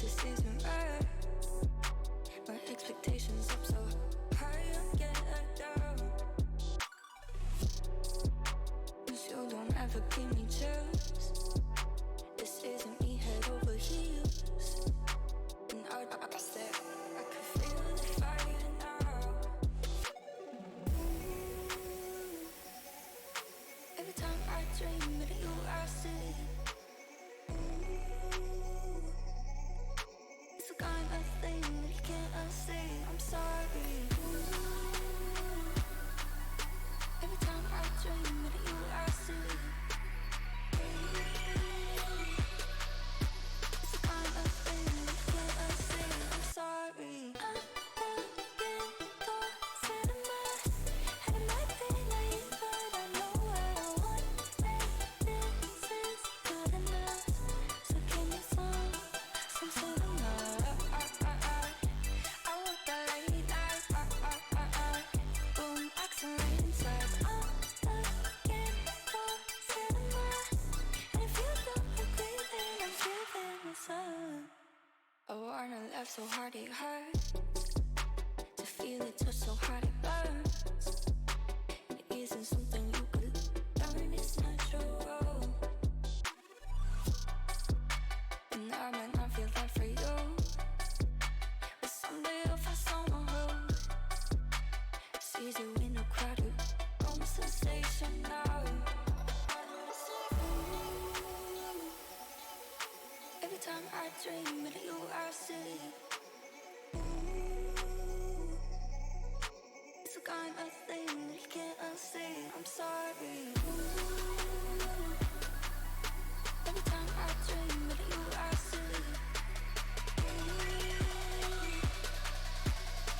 this isn't right. My expectations up so high, I'm getting down. 'Cause you don't ever give me chills. This isn't me head over heels. And I said I could feel the fire now. Every time I dream of you, I see. It's the kind of thing that you can't unsee. I'm sorry. Every time I dream of you, I see. It's the kind of thing that you can't unsee. I'm sorry. I'm looking for cinema, and it might be naive, but I know what I want. And this is good enough. So give me some cinema. I want the late night. Boom, accent inside. I'm looking for cinema, and if you don't agree, then I'm giving it some. I wanna laugh so hard it hurts, to feel it touch so hard it burns. It isn't something you could learn, it's natural. And I might not feel that for you, but someday you'll find someone who sees you in a crowded room, sensational. Every time I dream of you, I see. It's the kind of thing that you can't unsee. I'm sorry. Every time I dream of you, I see.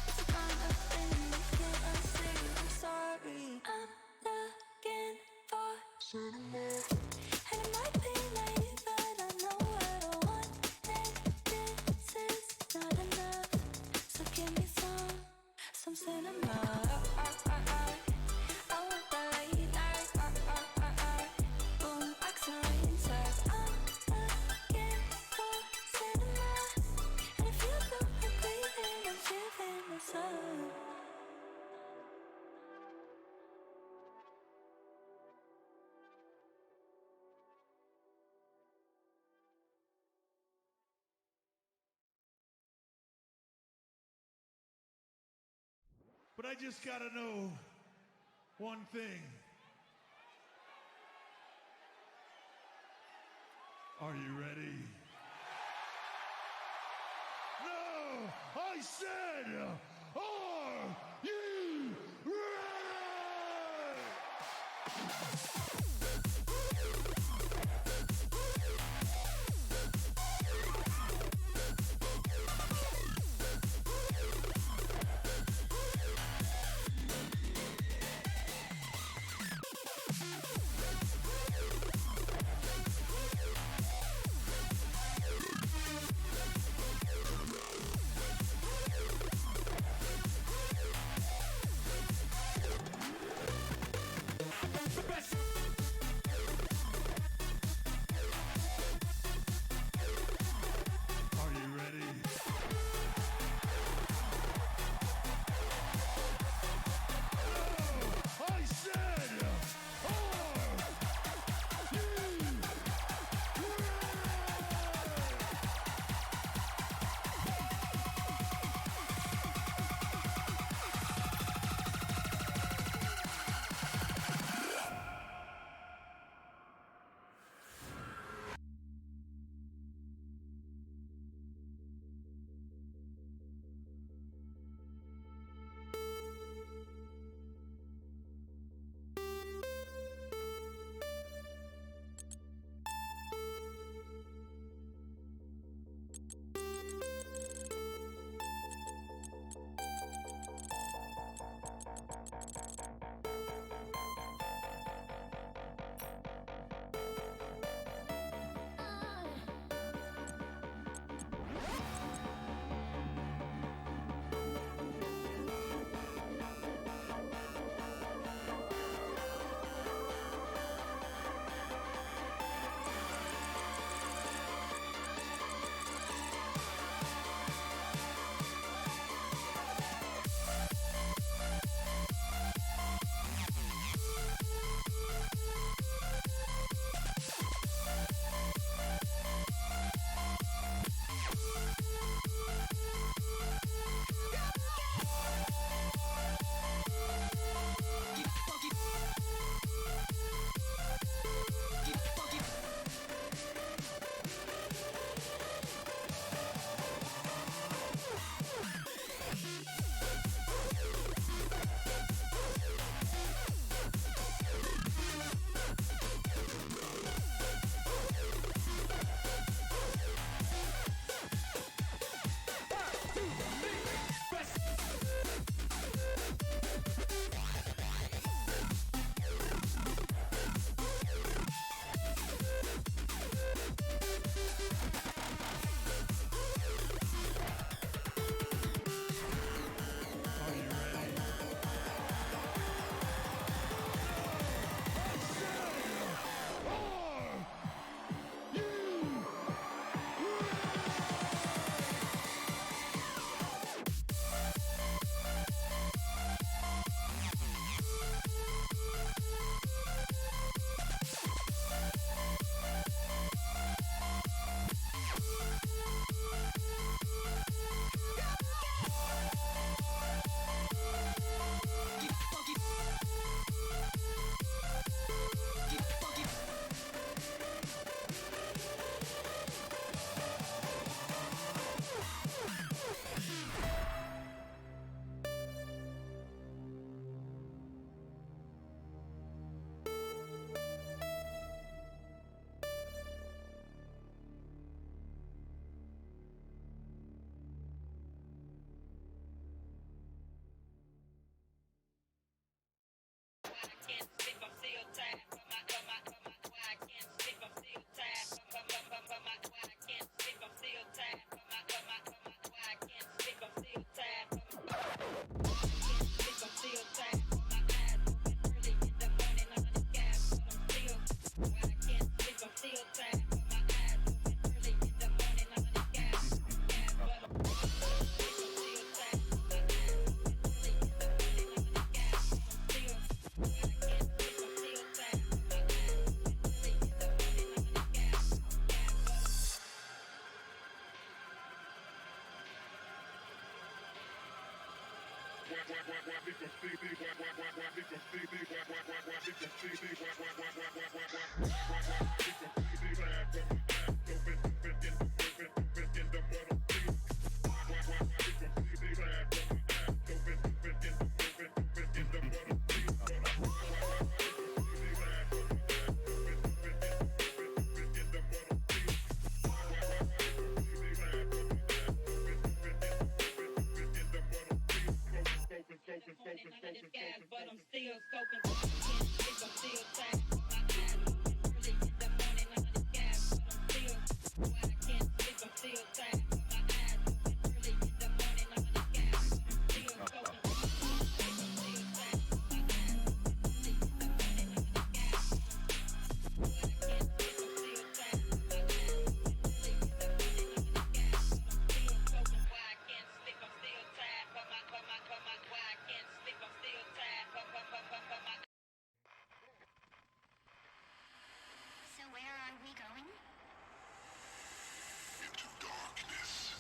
It's the kind of thing that you can't unsee. I'm sorry. I'm looking for cinema, and it might be naive, but I know what I want. And this is not enough. So give me some cinema. I want the late night. Boom, accent inside. I'm looking for cinema, and if you don't agree, then I'm giving it some. But I just gotta know one thing. Are you ready? No! I said, are you ready? So where are we going? Into darkness.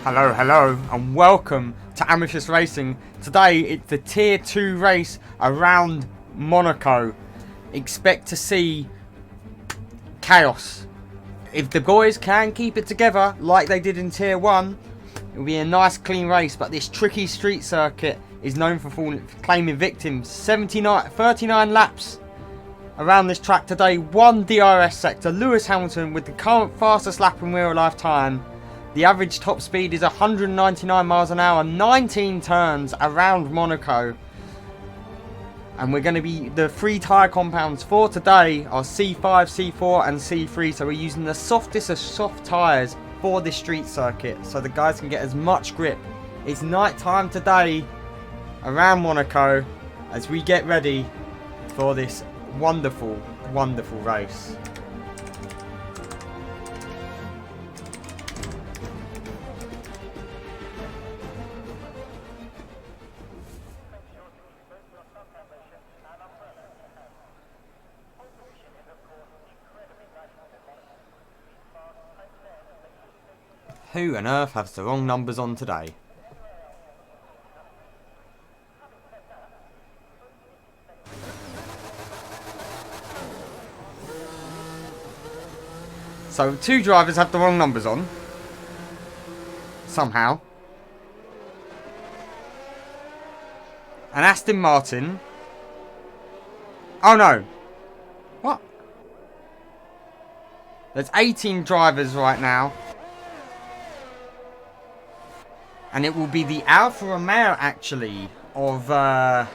Hello, hello, and welcome to Amethyst Racing. Today it's the Tier 2 race around Monaco. Expect to see chaos. If the boys can keep it together like they did in Tier 1, it'll be a nice clean race, but this tricky street circuit is known for claiming victims. 39 laps around this track today. One DRS sector. Lewis Hamilton with the current fastest lap in real life time. The average top speed is 199 miles an hour, 19 turns around Monaco. And we're going to be, the three tyre compounds for today are C5, C4 and C3. So we're using the softest of soft tyres for this street circuit, so the guys can get as much grip. It's night time today around Monaco as we get ready for this wonderful, wonderful race. Who on earth has the wrong numbers on today? So two drivers have the wrong numbers on. Somehow. And Aston Martin. Oh no. What? There's 18 drivers right now. And it will be the Alfa Romeo, actually, of... I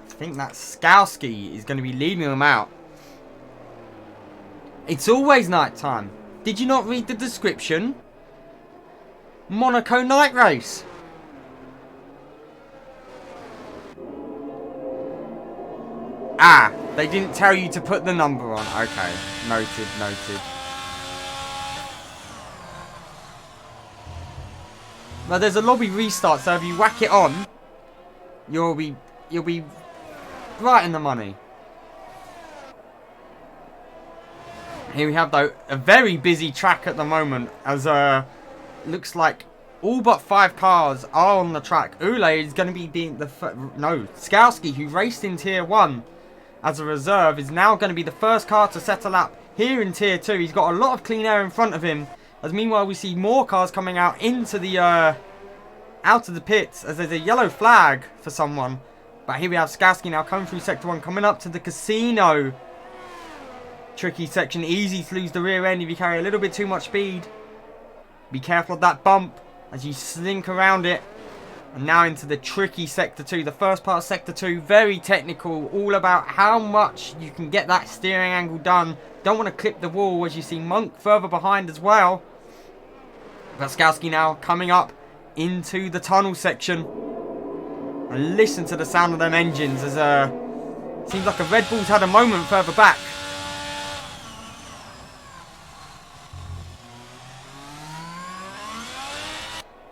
think that Skowski is going to be leading them out. It's always night time. Did you not read the description? Monaco night race. Ah, they didn't tell you to put the number on. Okay, noted, noted. But there's a lobby restart, so if you whack it on, you'll be right in the money. Here we have, though, a very busy track at the moment, as looks like all but 5 cars are on the track. Ule is going to be being Skowski, who raced in Tier 1 as a reserve, is now going to be the first car to set a lap here in Tier 2. He's got a lot of clean air in front of him, as meanwhile we see more cars coming out into the out of the pits, as there's a yellow flag for someone. But here we have Skowski now coming through Sector 1, coming up to the casino. Tricky section, easy to lose the rear end if you carry a little bit too much speed. Be careful of that bump as you slink around it. And now into the tricky Sector 2. The first part of Sector 2, very technical, all about how much you can get that steering angle done. Don't want to clip the wall, as you see Monk further behind as well. But Skowski now coming up into the tunnel section. And listen to the sound of them engines, as seems like a Red Bull's had a moment further back.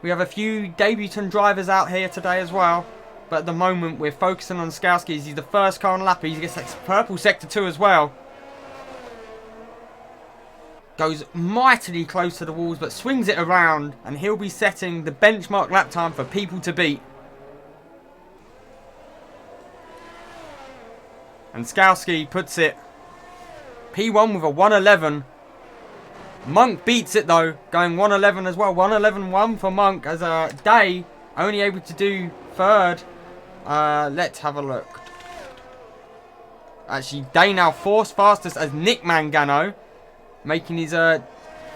We have a few debutant drivers out here today as well. But at the moment we're focusing on Skowski, as he's the first car on the lap. He gets that purple Sector 2 as well. Goes mightily close to the walls, but swings it around. And he'll be setting the benchmark lap time for people to beat. And Skowski puts it P1 with a 1:11. Monk beats it though, going 1:11 as well. 1:11.1 for Monk, as Day only able to do third. Let's have a look. Actually, Day now fourth fastest, as Nick Mangano, making his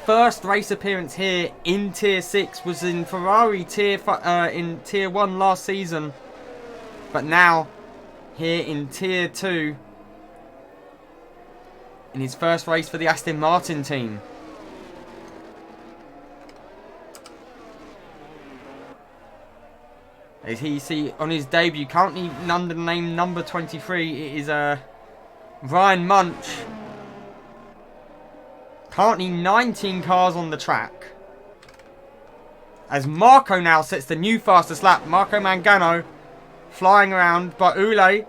first race appearance here in Tier 6. Was in Ferrari in Tier 1 last season, but now here in Tier 2 in his first race for the Aston Martin team. As he see on his debut, currently under the name number 23, it is Ryan Munch. Currently 19 cars on the track. As Marco now sets the new fastest lap. Marco Mangano flying around, but Ule,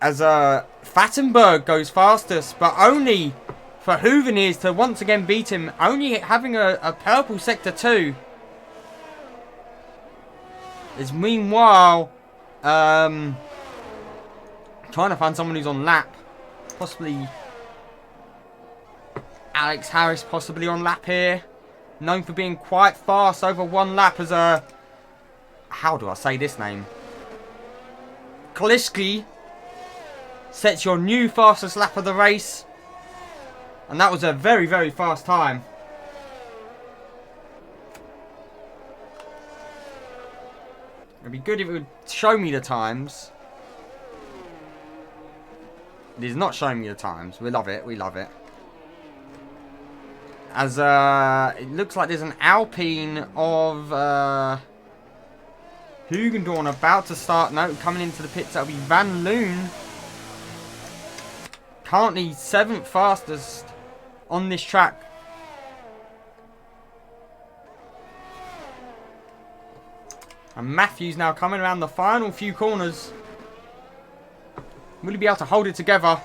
as Fattenberg goes fastest, but only for Hooveneers to once again beat him, only having a purple Sector 2. Is meanwhile trying to find someone who's on lap, possibly Alex Harris, possibly on lap here, known for being quite fast over one lap, as how do I say this name? Kaliski sets your new fastest lap of the race, and that was a very, very fast time. It'd be good if it would show me the times. It is not showing me the times. We love it. We love it. As it looks like there's an Alpine of Hugendorn about to start. No, coming into the pits, that'll be Van Loon. Currently 7th fastest on this track. And Matthews now coming around the final few corners. Will he be able to hold it together?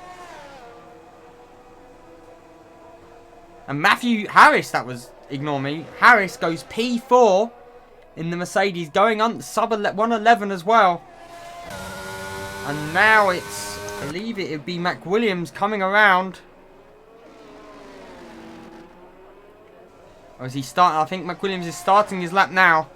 And Matthew Harris, that was, ignore me. Harris goes P4 in the Mercedes, going on sub 1:11 as well. And now it's, I believe it would be McWilliams coming around. Or is he starting? I think McWilliams is starting his lap now.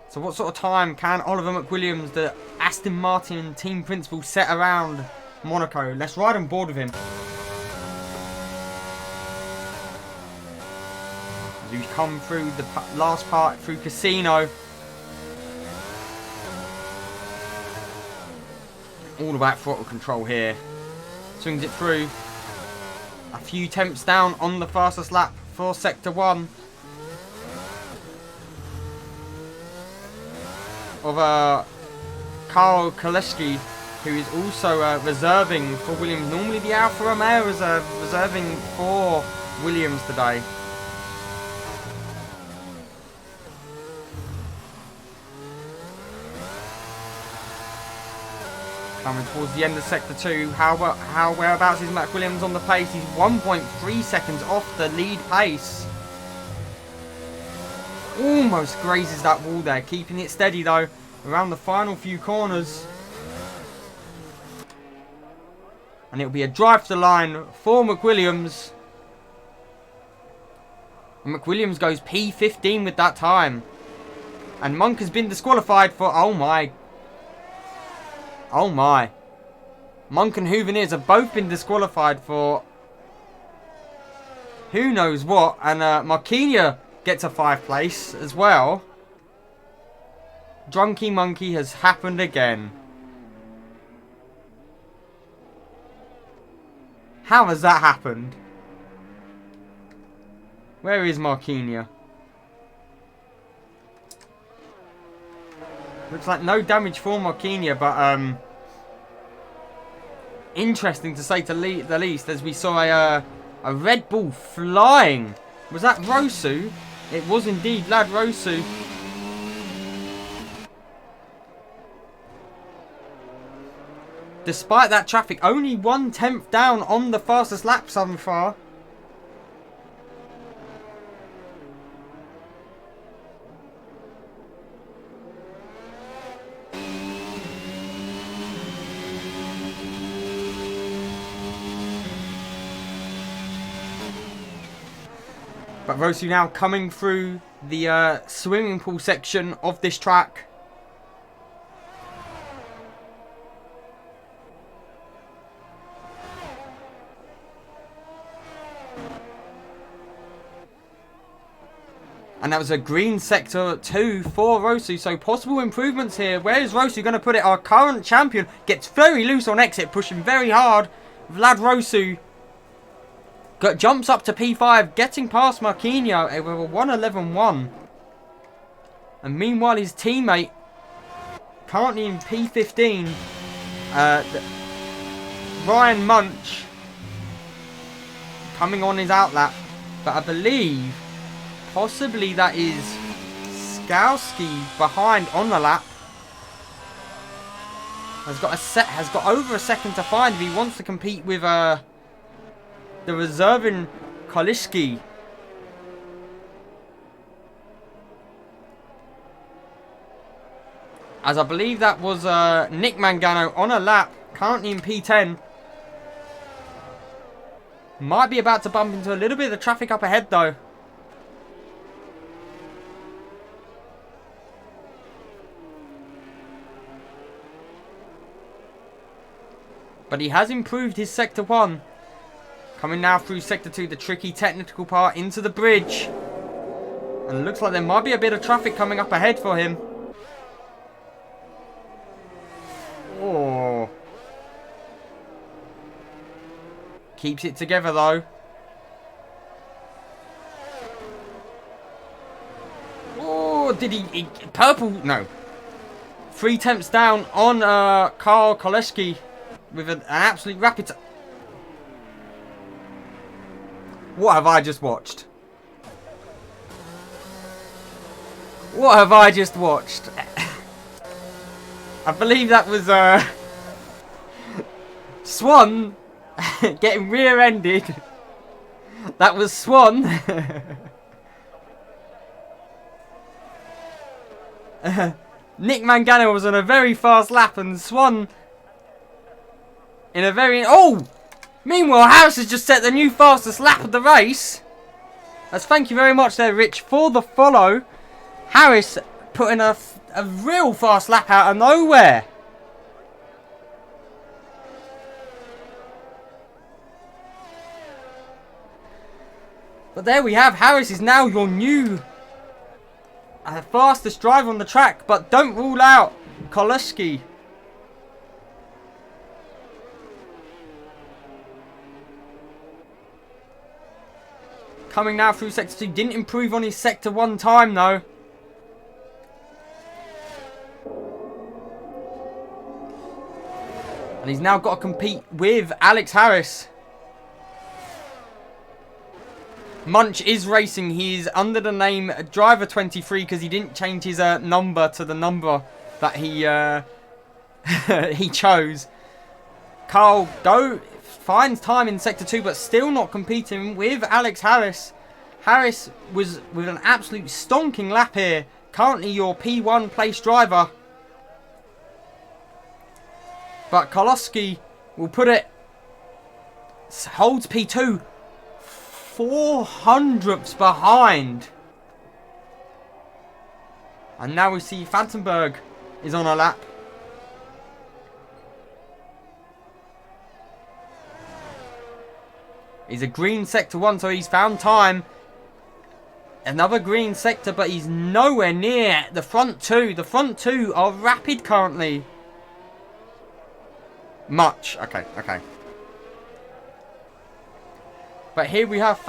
So what sort of time can Oliver McWilliams, the Aston Martin team principal, set around Monaco? Let's ride on board with him. As we come through the last part through Casino. All about throttle control here. Swings it through. A few temps down on the fastest lap for Sector 1. Of Karl Kaleski, who is also reserving for Williams. Normally the Alfa Romeo is reserving for Williams today. Coming towards the end of Sector 2, whereabouts is Matt Williams on the pace? He's 1.3 seconds off the lead pace. Almost grazes that wall there, keeping it steady though around the final few corners. And it'll be a drive to the line for McWilliams. And McWilliams goes P15 with that time. And Monk has been disqualified for, oh my. Monk and Huveniers have both been disqualified for who knows what. And Marquinhos gets a 5th place as well. Drunky Monkey has happened again. How has that happened? Where is Marquinhos? Looks like no damage for Marquinhos, but interesting to say the least, as we saw a Red Bull flying. Was that Rosu? It was indeed Lad Rosu. Despite that traffic, only 1/10 down on the fastest lap so far. But Rosu now coming through the swimming pool section of this track. And that was a green sector 2 for Rosu. So possible improvements here. Where is Rosu going to put it? Our current champion gets very loose on exit, pushing very hard. Vlad Rosu jumps up to P5, getting past Marquinhos with a 1:11.1. And meanwhile, his teammate, currently in P15, Ryan Munch, coming on his outlap. But I believe, possibly that is Skowski behind on the lap. Has got over a second to find if he wants to compete with the reserving Koliski. As I believe that was Nick Mangano on a lap, currently in P10. Might be about to bump into a little bit of the traffic up ahead though. But he has improved his Sector 1. Coming now through Sector 2, the tricky technical part into the bridge. And it looks like there might be a bit of traffic coming up ahead for him. Oh. Keeps it together though. Oh, did he purple? No. 3 temps down on Karl Koleski with an absolute rapid. What have I just watched? What have I just watched? I believe that was Swan getting rear-ended. That was Swan. Nick Mangano was on a very fast lap and Swan in a very... Oh! Meanwhile, Harris has just set the new fastest lap of the race. As thank you very much there, Rich, for the follow. Harris putting a real fast lap out of nowhere. But there we have. Harris is now your new fastest driver on the track. But don't rule out Koleski. Coming now through Sector 2. Didn't improve on his Sector 1 time though. And he's now got to compete with Alex Harris. Munch is racing. He's under the name Driver 23 because he didn't change his number to the number that he he chose. Carl finds time in Sector 2 but still not competing with Alex Harris. Harris was with an absolute stonking lap here. Currently your P1 place driver. But Koloski will put it. Holds P2. 400ths behind. And now we see Vandenberg is on a lap. He's a green sector 1, so he's found time. Another green sector, but he's nowhere near the front two. The front two are rapid currently. Much. Okay. But here we have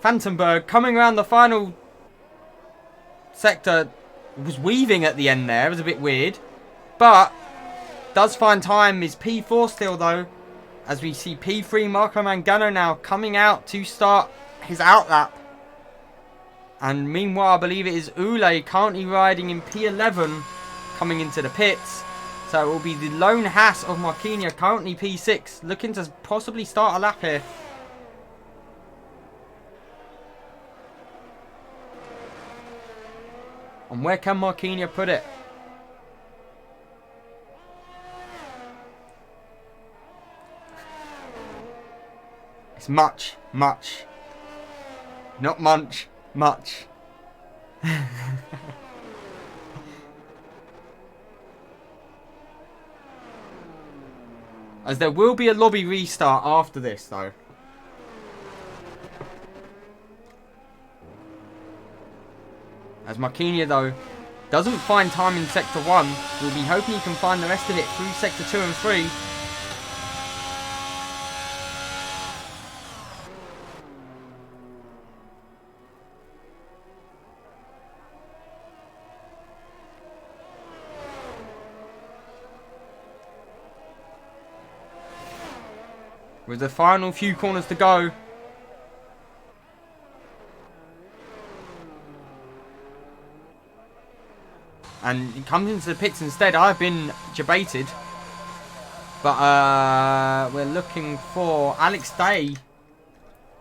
Vandenberg coming around the final sector. Was weaving at the end there. It was a bit weird. But does find time. Is P4 still though. As we see P3 Marco Mangano now coming out to start his outlap. And meanwhile I believe it is Ule currently riding in P11 coming into the pits. So it will be the lone Haas of Marquinhos, currently P6, looking to possibly start a lap here. And where can Marquinhos put it? It's much. Not much. As there will be a lobby restart after this though. As Marquinhos though doesn't find time in Sector 1, we'll be hoping he can find the rest of it through Sector 2 and 3. With the final few corners to go. And he comes into the pits instead. I've been debated. But we're looking for Alex Day.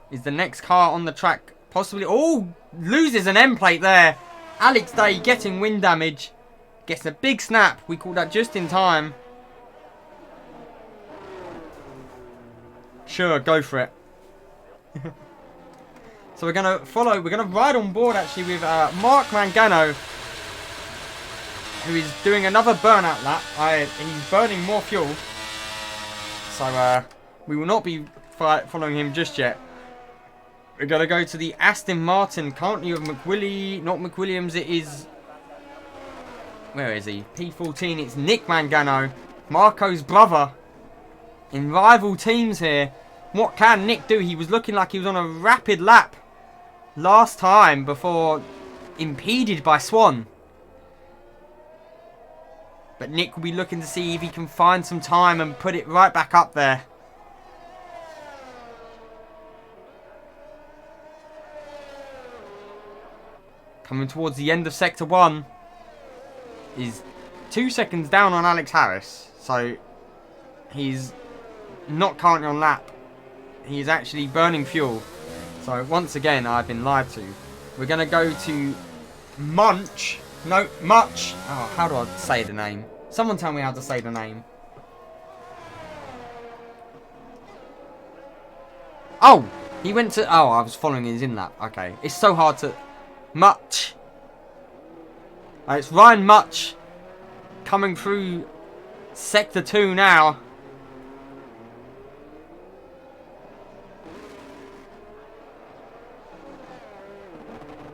Is the next car on the track. Possibly. Oh! Loses an end plate there. Alex Day getting wind damage. Gets a big snap. We call that just in time. Sure, go for it. So we're going to ride on board actually with Mark Mangano, who is doing another burnout lap. He's burning more fuel. So we will not be following him just yet. We're going to go to the Aston Martin, currently of not McWilliams, it is... Where is he? P14, it's Nick Mangano, Marco's brother. In rival teams here. What can Nick do? He was looking like he was on a rapid lap last time before impeded by Swan. But Nick will be looking to see if he can find some time and put it right back up there. Coming towards the end of Sector 1. Is 2 seconds down on Alex Harris. So he's not currently on lap. He's actually burning fuel. So once again I've been lied to. We're going to go to Munch. No, Much. Oh, how do I say the name? Someone tell me how to say the name. Oh! He went to... Oh, I was following his in-lap. Okay. It's so hard to... Much. It's Ryan Much. Coming through Sector 2 now.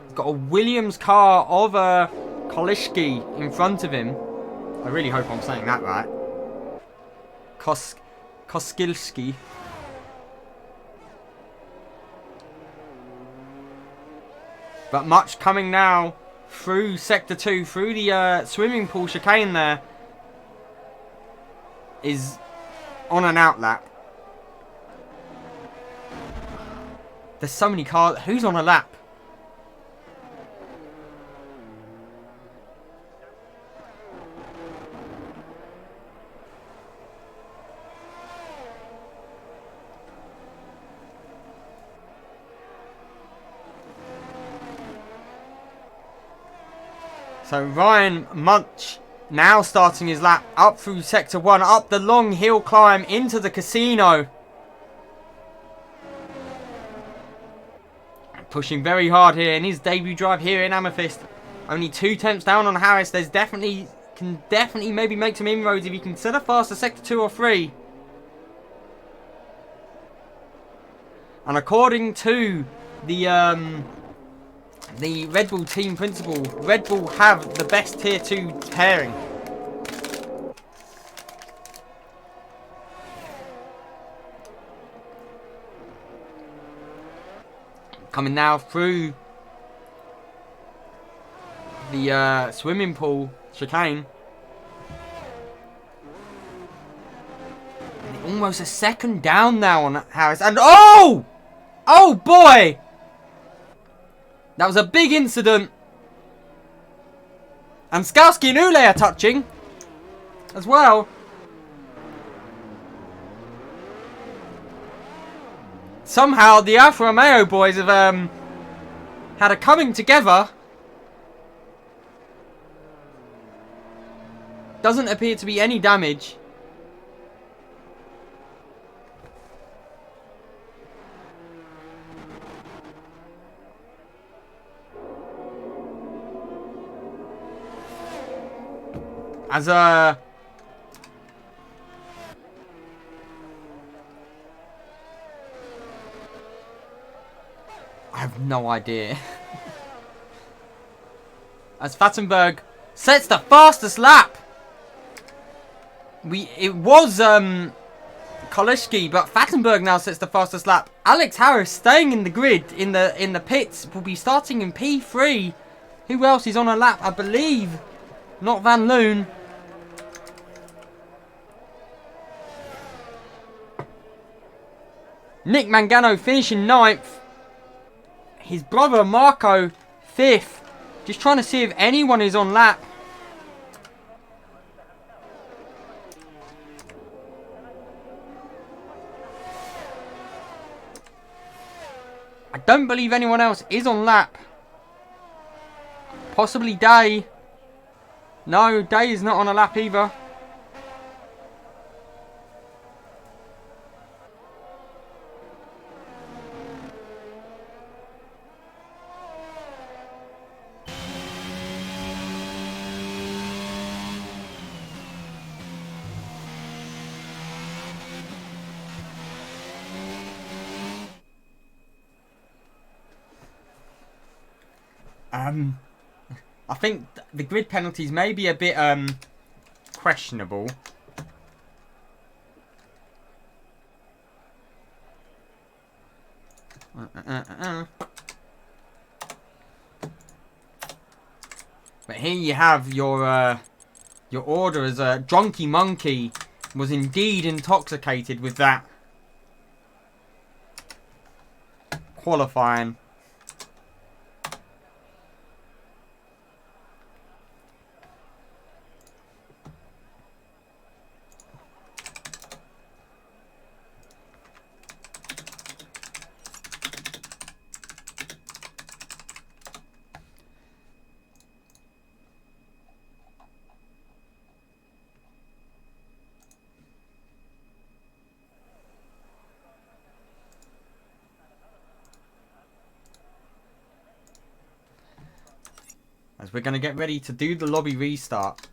He's got a Williams car of a Kolishki in front of him. I really hope I'm saying that right. Koskilski. But Much coming now through Sector 2, through the swimming pool chicane there. is on an out lap. There's so many cars. Who's on a lap? So Ryan Munch now starting his lap up through Sector 1, up the long hill climb into the casino. Pushing very hard here in his debut drive here in Amethyst. Only 2 tenths down on Harris. There's can definitely maybe make some inroads if he can set a faster Sector 2 or 3. And according to the Red Bull team principal, Red Bull have the best Tier 2 pairing. Coming now through the swimming pool chicane. And almost a second down now on Harris. And oh! Oh boy! That was a big incident. And Skowski and Ule are touching as well. Somehow the Alfa Romeo boys have had a coming together. Doesn't appear to be any damage. As I have no idea. As Fattenberg sets the fastest lap. It was Koleszki, but Fattenberg now sets the fastest lap. Alex Harris staying in the grid in the pits will be starting in P3. Who else is on a lap? I believe not Van Loon. Nick Mangano finishing 9th. His brother Marco 5th. Just trying to see if anyone is on lap. I don't believe anyone else is on lap. Possibly Day. No, Day is not on a lap either. I think the grid penalties may be a bit questionable. But here you have your order as a Drunky Monkey was indeed intoxicated with that qualifying. As we're going to get ready to do the lobby restart.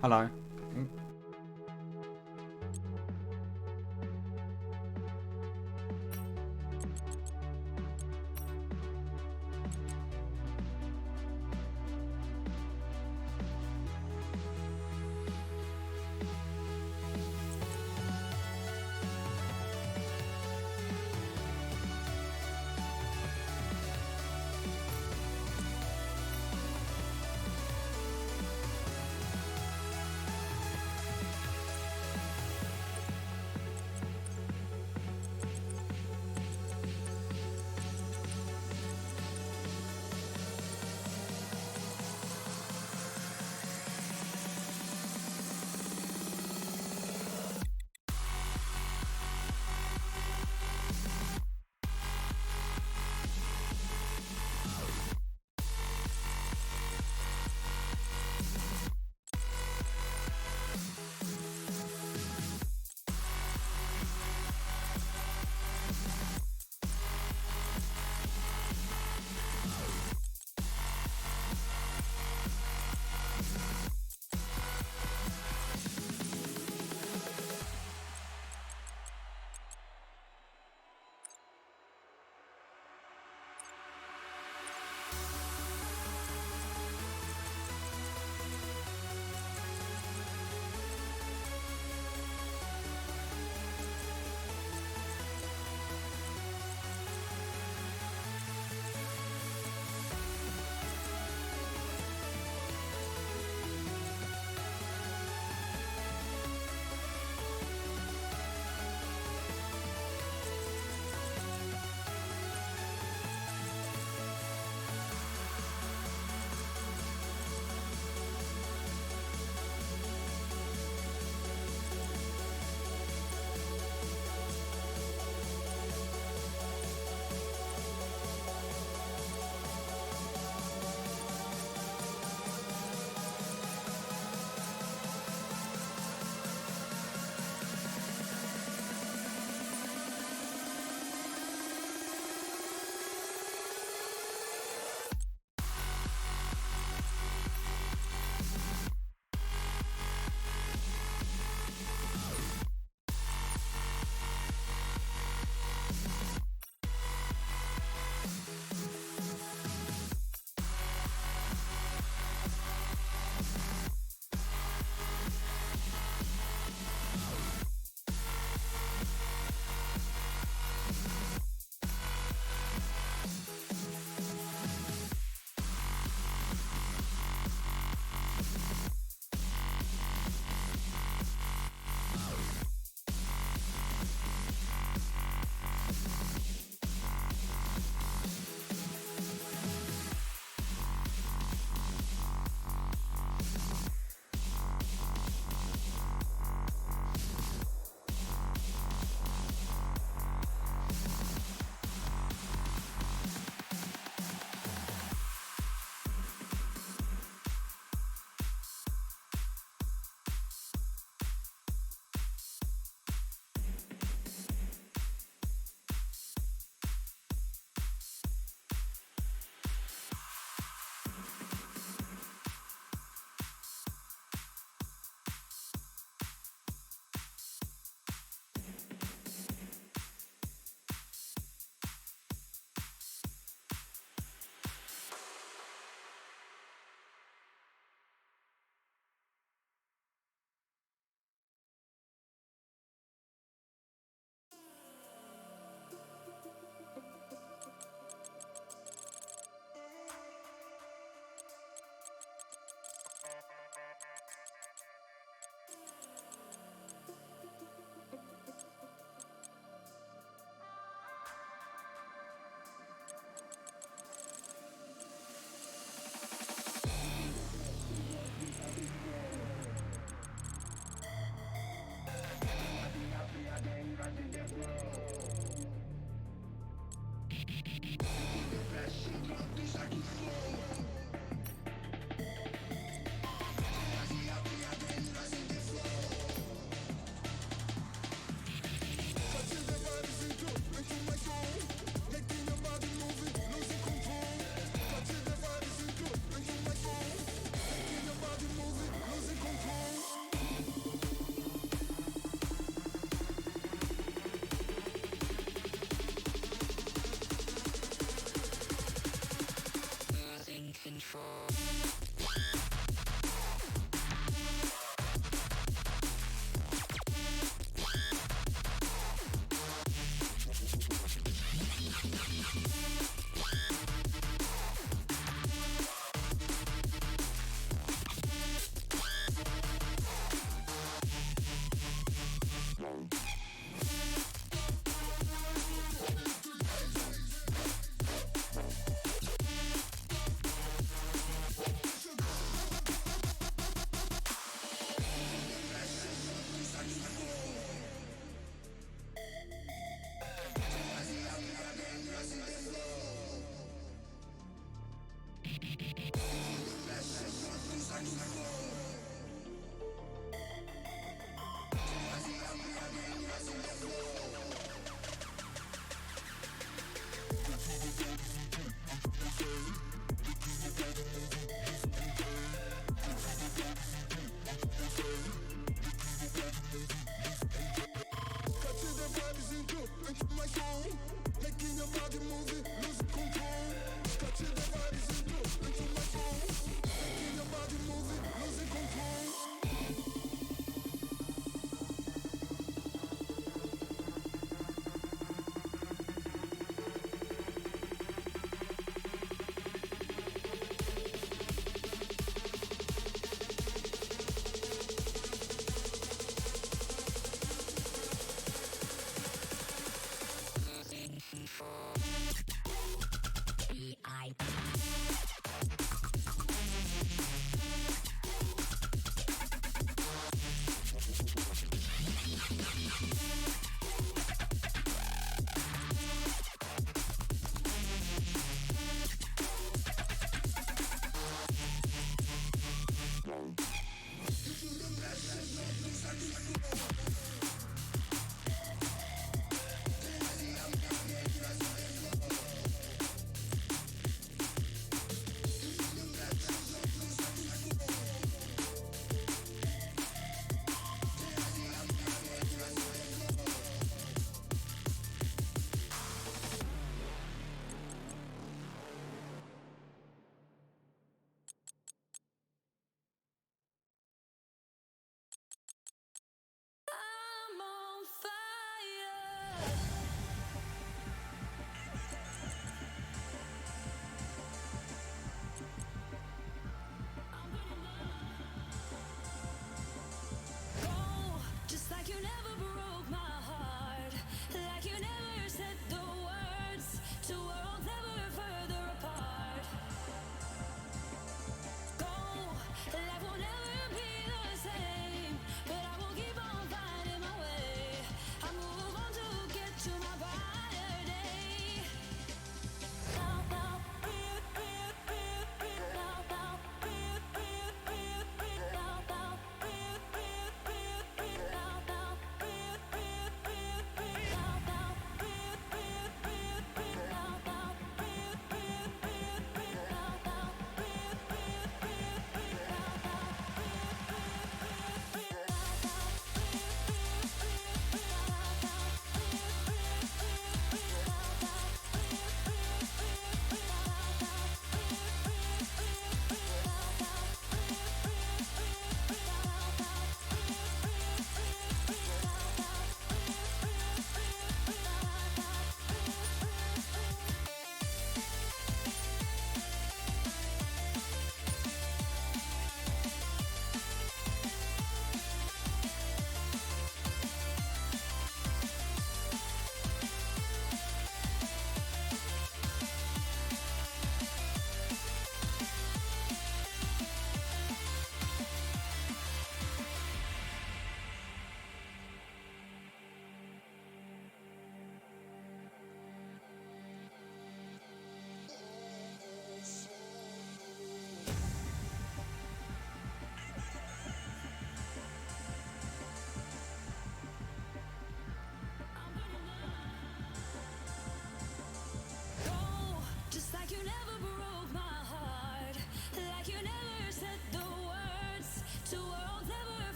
Hello.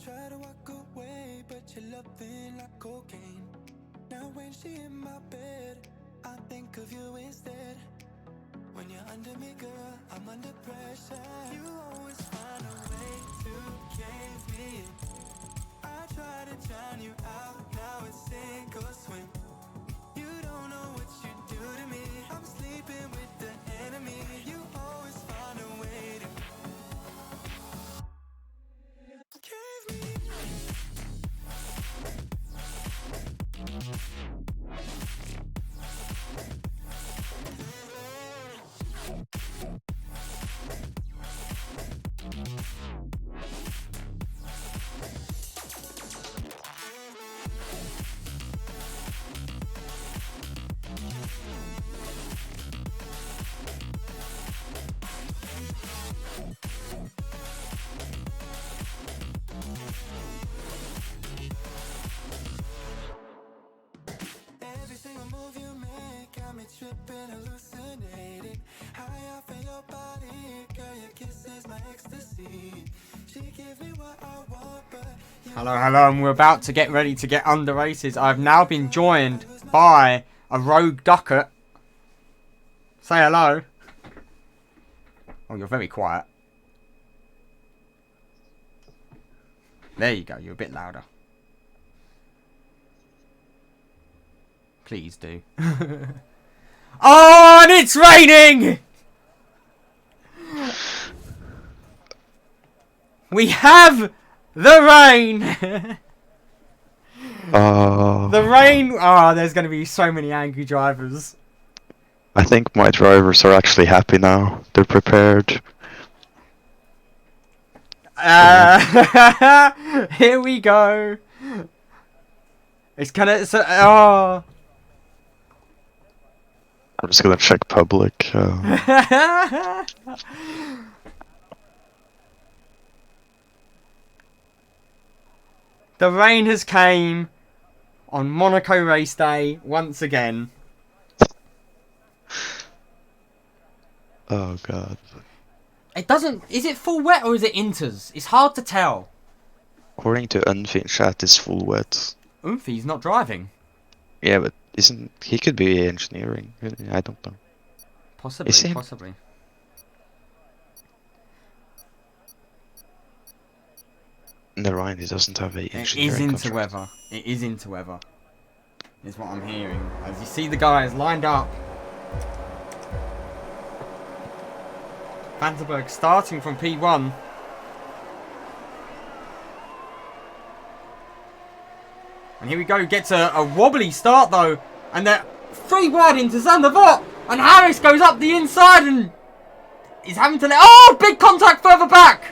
try to walk away, but your love thin like cocaine. Now when she in my bed, I think of you instead. When you're under me, girl, I'm under pressure. You always find a way to cave me in. I try to drown you out, now it's sink or swim. You don't know what you do to me. I'm sleeping with the enemy. You always find a way to cave me. Every single move you make got me tripping, hallucinating. High off in your body, girl, your kiss is my ecstasy. She gives me what I want, but Hello, hello, and we're about to get ready to get under races. I've now been joined by a rogue ducat. Say hello. Oh, you're very quiet. There you go, you're a bit louder. Please do. Oh, and it's raining! We have the rain! The rain! Oh, there's going to be so many angry drivers. I think my drivers are actually happy now. They're prepared. Here we go. It's kind of... oh. I'm just gonna check public. The rain has came on Monaco race day once again. Oh god. It doesn't... Is it full wet or is it inters? It's hard to tell. According to Unfin chat, it's full wet. Umphy's not driving. Yeah, but isn't he could be engineering? I don't know. Possibly, Is he? possibly. Never mind, he doesn't have a It engineering is into contract. weather. It is into weather. Is what I'm hearing. As you see the guys lined up. Vandenberg starting from P1. And here we go. Gets a wobbly start though. And they're 3 wide into Zandvoort. And Harris goes up the inside and is having to let... Oh! Big contact further back!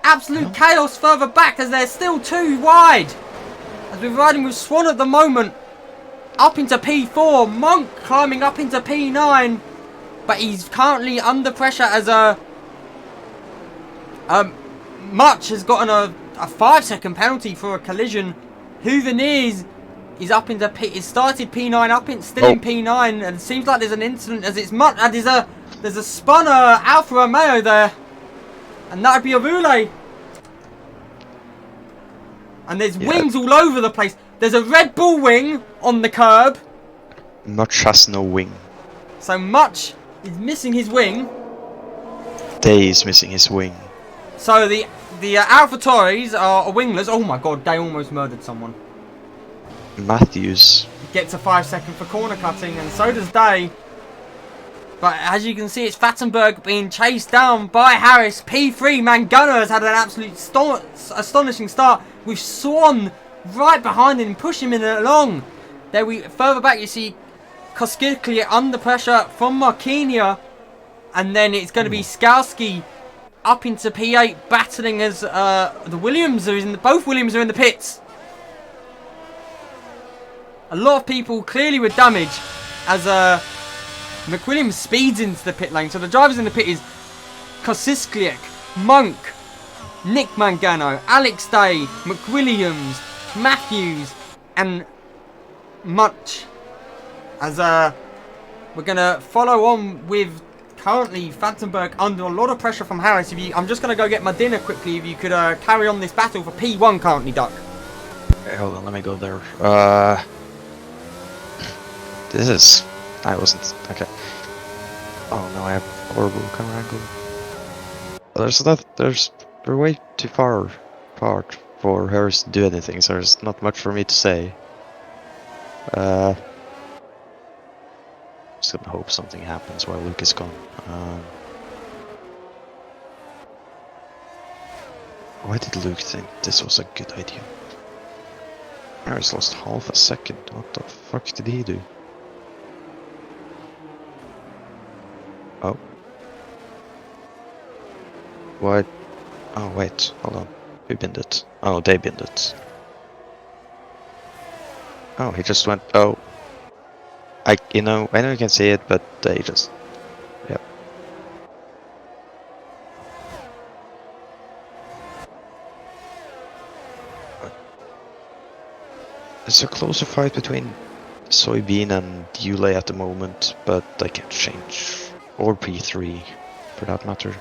Absolute chaos further back as they're still 2 wide. As we're riding with Swan at the moment. Up into P4. Monk climbing up into P9. But he's currently under pressure as Much has gotten a 5-second penalty for a collision. Hooveneers is up into P. It started P9 up in still in P9, and it seems like there's an incident as it's Much. There's a spun Alfa Romeo there, and that would be a Roulette. And there's wings all over the place. There's a Red Bull wing on the curb. Much has no wing. So Much is missing his wing. Day is missing his wing. So the AlphaTauris are wingless. Oh my god, they almost murdered someone. Matthews. Gets a 5-second for corner cutting, and so does Day. But as you can see, it's Fattenberg being chased down by Harris. P3, Mangano has had an absolute astonishing start with Swan right behind him, pushing him along. Further back, you see Koskikli under pressure from Marquinia. And then it's going to be Skalski up into P8, battling as the Williams are both Williams are in the pits. A lot of people clearly with damage as McWilliams speeds into the pit lane. So the drivers in the pit is Kosiskliak, Monk, Nick Mangano, Alex Day, McWilliams, Matthews, and Much. As we're going to follow on with currently Fattenberg under a lot of pressure from Harris. I'm just going to go get my dinner quickly. If you could carry on this battle for P1 currently, Duck. Okay, hold on, let me go there. This is... I wasn't... Okay. Oh no, I have horrible camera angle. We're way too far apart for Harris to do anything, so there's not much for me to say. Just gonna hope something happens while Luke is gone. Why did Luke think this was a good idea? Harris lost half a second. What the fuck did he do? Oh. What? Oh wait, hold on. Who binned it? Oh, they binned it. Oh, he just went. Oh. I know you can see it, but they just. Yep. There's a closer fight between Soybean and Yule at the moment, but I can't change. Or P3, for that matter.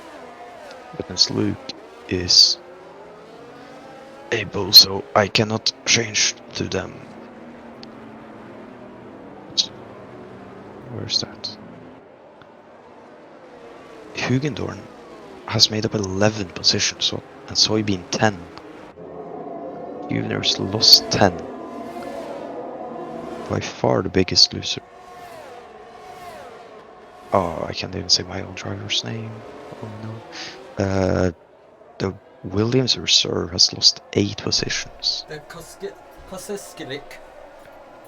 But since Luke is able, so I cannot change to them. Where's that? Hugendorn has made up 11 positions, and Soybean 10. Hugeners lost 10. By far the biggest loser. Oh, I can't even say my own driver's name. Oh no. The Williams Reserve has lost 8 positions. The Kosiskilik.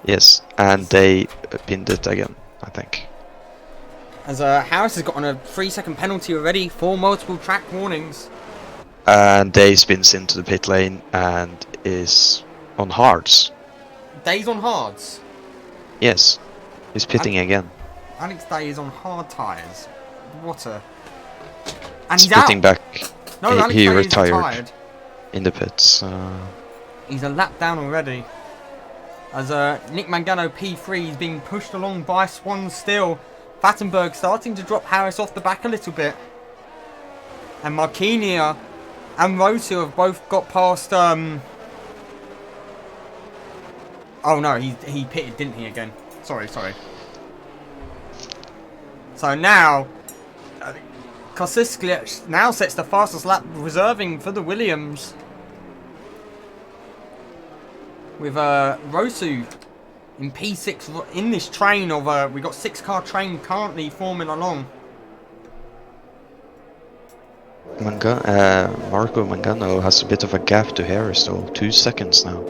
Yes, and they pinned it again, I think. As Harris has gotten a 3-second penalty already for multiple track warnings. And Day spins into the pit lane and is on hards. Day's on hards. Yes, he's pitting again. Alex Day is on hard tyres. What a... And he's Spitting out. back. No, Alex he Day is retired in the pits. He's a lap down already. As Nick Mangano P3 is being pushed along by Swan still. Fattenberg starting to drop Harris off the back a little bit. And Marquinia and Rosu have both got past... Oh no, he pitted, didn't he, again? Sorry. So now... Kosiskiewicz now sets the fastest lap, reserving for the Williams. With Rosu in P6 in this train of... we got 6-car train currently forming along. Marco Mangano has a bit of a gap to Harris though. 2 seconds now.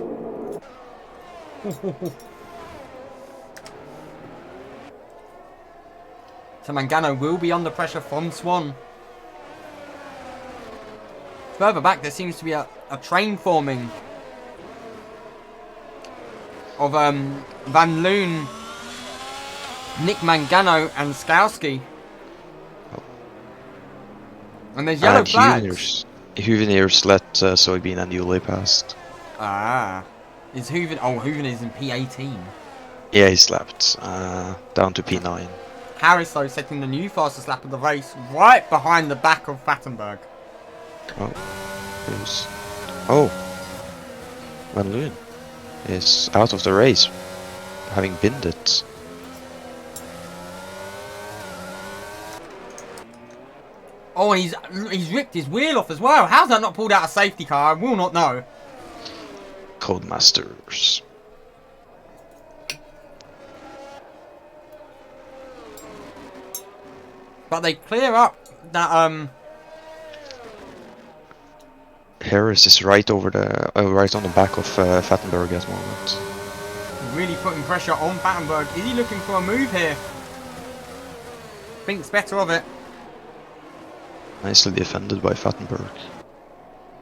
So Mangano will be under pressure from Swan. Further back there seems to be a train forming of Van Loon, Nick Mangano and Skowski. And there's yellow flags. Huveniers let Soybean and Yule past. Ah. Is Hooven... Oh, Hooven is in P18. Yeah, he slapped. Down to P9. Harris, though, setting the new fastest lap of the race right behind the back of Fattenberg. Oh. Oh. Van Loon is out of the race, having binned it. Oh, and he's ripped his wheel off as well. How's that not pulled out a safety car? I will not know. Codemasters. But they clear up that Harris is right over the right on the back of Fattenberg at the moment. really putting pressure on Fattenberg. Is he looking for a move here? Thinks better of it. Nicely defended by Fattenberg.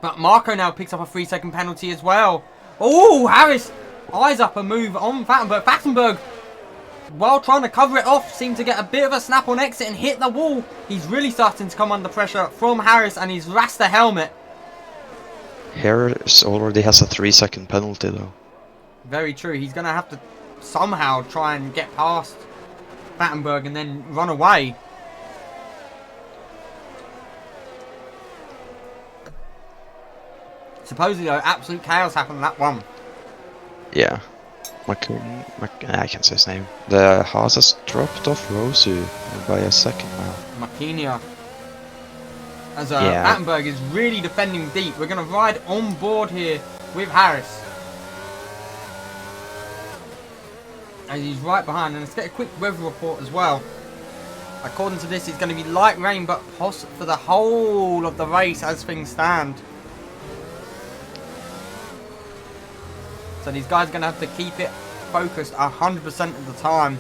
But Marco now picks up a 3-second penalty as well. Oh, Harris eyes up a move on Fattenberg. Fattenberg, while trying to cover it off, seemed to get a bit of a snap on exit and hit the wall. He's really starting to come under pressure from Harris, and he's rashed the helmet. Harris already has a 3-second penalty though. Very true. He's going to have to somehow try and get past Fattenberg and then run away. Supposedly, absolute chaos happened in that one. Yeah. I can't say his name. The Haas has dropped off Rosu by a second now. Makinia. As Yeah. Battenberg is really defending deep. We're going to ride on board here with Harris. As he's right behind. And let's get a quick weather report as well. According to this, it's going to be light rain, but for the whole of the race as things stand. So these guys are going to have to keep it focused 100% of the time.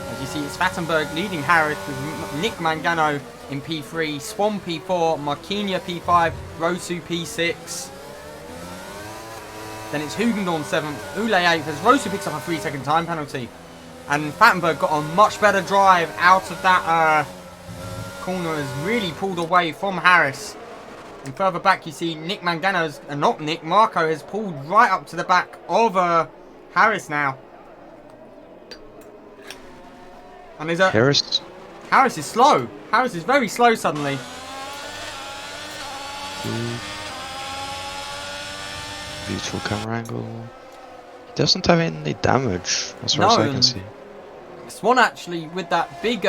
As you see, it's Fattenberg leading Harris with Nick Mangano in P3, Swan P4, Marquinhos P5, Rosu P6. Then it's Hugendorn 7th, Ule 8th, as Rosu picks up a 3-second time penalty. And Fattenberg got a much better drive out of that corner, has really pulled away from Harris. And further back you see Nick Mangano's, not Nick, Marco has pulled right up to the back of Harris now. And there's Harris is slow. Harris is very slow suddenly. Beautiful camera angle. He doesn't have any damage, as far as I can see. Swan actually, with that big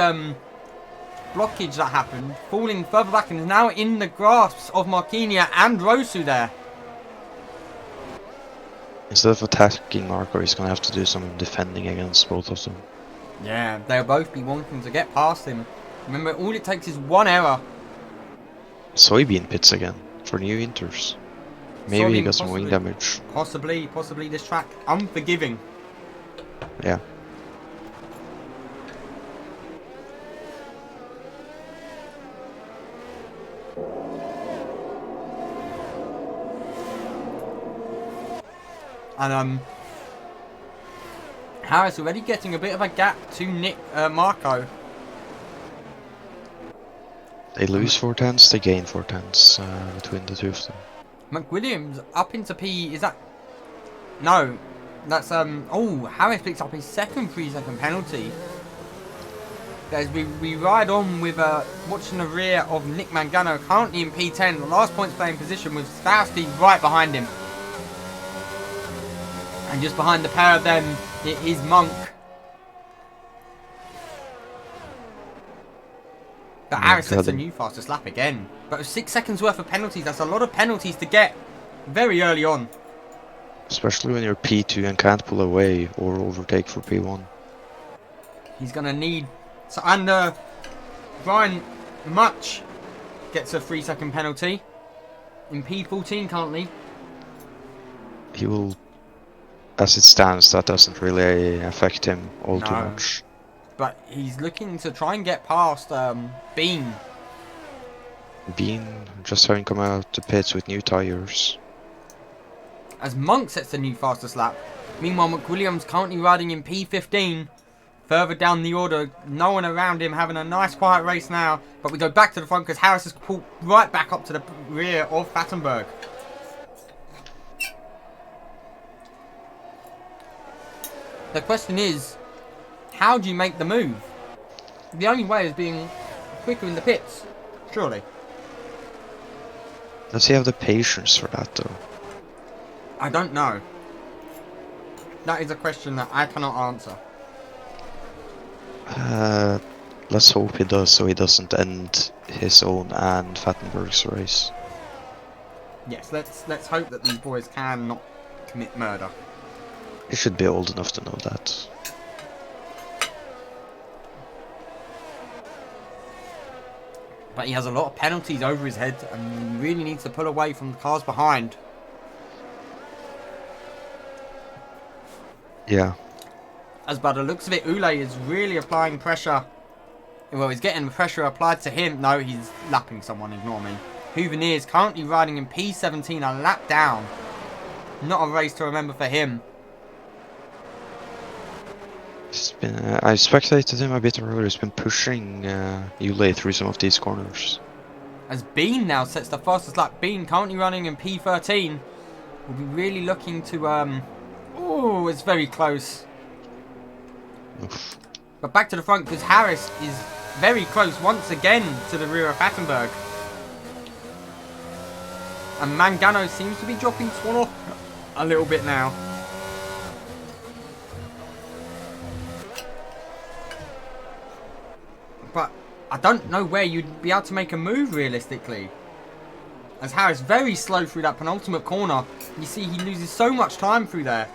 blockage that happened, falling further back and is now in the grasp of Marquinhos and Rosu there. Instead of attacking Marco, he's going to have to do some defending against both of them. Yeah, they'll both be wanting to get past him. Remember, all it takes is one error. Soybean pits again for new inters. Maybe he got some wing damage. Possibly this track unforgiving. Yeah. And Harris already getting a bit of a gap to Nick Marco. They lose 4 tenths, they gain 4 tenths between the two of them. McWilliams up into P. Is that? No, that's oh, Harris picks up his second 3-second penalty. As we ride on with watching the rear of Nick Mangano, currently in P10. The last points playing position with Starsky right behind him. And just behind the pair of them, it is Monk. But Harris sets a new fastest lap again. But 6 seconds worth of penalties, that's a lot of penalties to get very early on. Especially when you're P2 and can't pull away or overtake for P1. He's going to need... So, and Brian Much gets a 3-second penalty. In P14 currently. He will... As it stands, that doesn't really affect him all too much. But he's looking to try and get past Bean. Bean just having come out to pits with new tyres. As Monk sets the new fastest lap. Meanwhile, McWilliams currently riding in P15. Further down the order, no one around him, having a nice quiet race now. But we go back to the front because Harris has pulled right back up to the rear of Fattenberg. The question is, how do you make the move? The only way is being quicker in the pits, surely. Does he have the patience for that though? I don't know. That is a question that I cannot answer. Let's hope he does, so he doesn't end his own and Fattenberg's race. Yes, let's hope that these boys can not commit murder. He should be old enough to know that. But he has a lot of penalties over his head and he really needs to pull away from the cars behind. Yeah. As by the looks of it, Ule is really applying pressure. Well, he's getting the pressure applied to him. No, he's lapping someone, ignore me. Houvenet is currently riding in P17, a lap down. Not a race to remember for him. It's been, I spectated him a bit earlier. He's been pushing Ule through some of these corners. As Bean now sets the fastest lap. Bean currently running in P13. Will be really looking to... Oh, it's very close. Oof. But back to the front because Harris is very close once again to the rear of Fattenberg. And Mangano seems to be dropping Swan off a little bit now. But I don't know where you'd be able to make a move realistically. As Harris very slow through that penultimate corner. You see he loses so much time through there.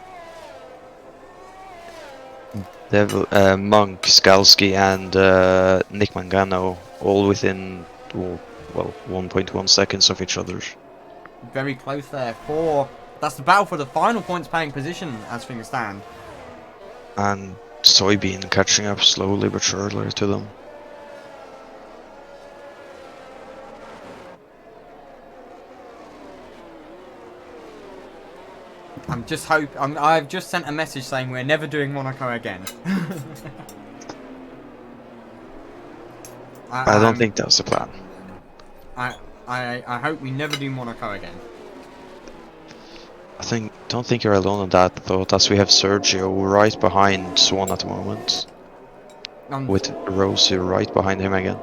Monk, Skalski, and Nick Mangano all within, well, 1.1 seconds of each other. Very close there. That's the battle for the final points paying position as things stand. And Soybean catching up slowly but surely to them. I've just sent a message saying we're never doing Monaco again. I don't think that's the plan. I hope we never do Monaco again. Don't think you're alone on that thought, as we have Sergio right behind Swan at the moment. With Rosie right behind him again.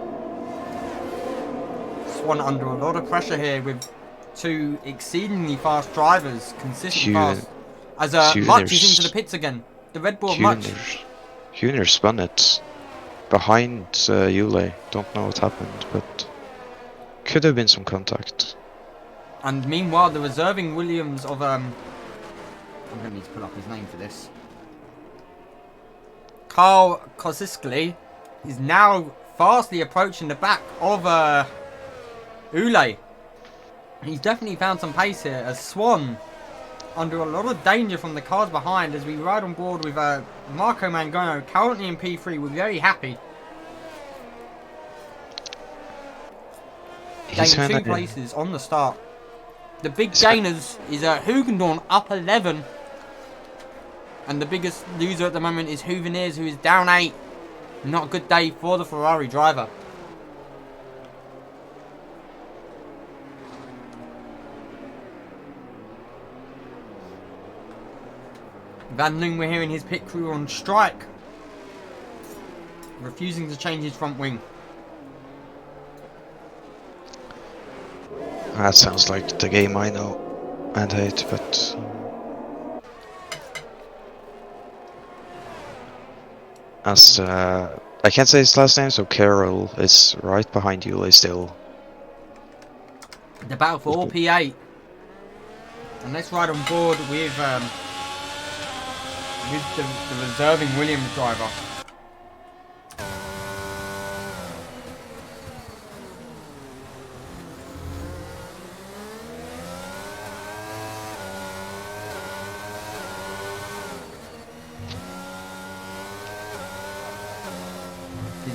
Swan under a lot of pressure here with two exceedingly fast drivers, consistently fast. As Much is into the pits again. The Red Bull of Much. Junior spun it behind Yule. Don't know what happened, but could have been some contact. And meanwhile, the reserving Williams of I'm going to need to pull up his name for this. Carl Kosiskli is now fastly approaching the back of Ule. He's definitely found some pace here as Swan under a lot of danger from the cars behind as we ride on board with Marco Mangano currently in P3. We're very happy. Gaining 2 places on the start. The big gainers is Hugendorn up 11. And the biggest loser at the moment is Huveniers, who is down 8. Not a good day for the Ferrari driver. Van Loon, we're hearing his pit crew on strike, refusing to change his front wing. That sounds like the game I know and hate, but as I can't say his last name, so Carol is right behind Yule still. The battle for all P8, and let's ride on board with the reserving Williams driver.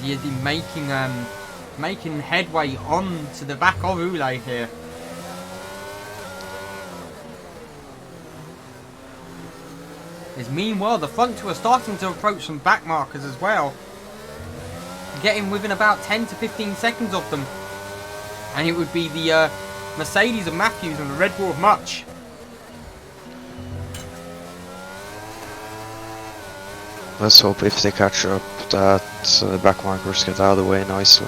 He is making headway on to the back of Ule here. As meanwhile, the front two are starting to approach some back markers as well. Getting within about 10 to 15 seconds of them. And it would be the Mercedes of Matthews and the Red Bull of Much. Let's hope if they catch up that the back markers get out of the way nicely.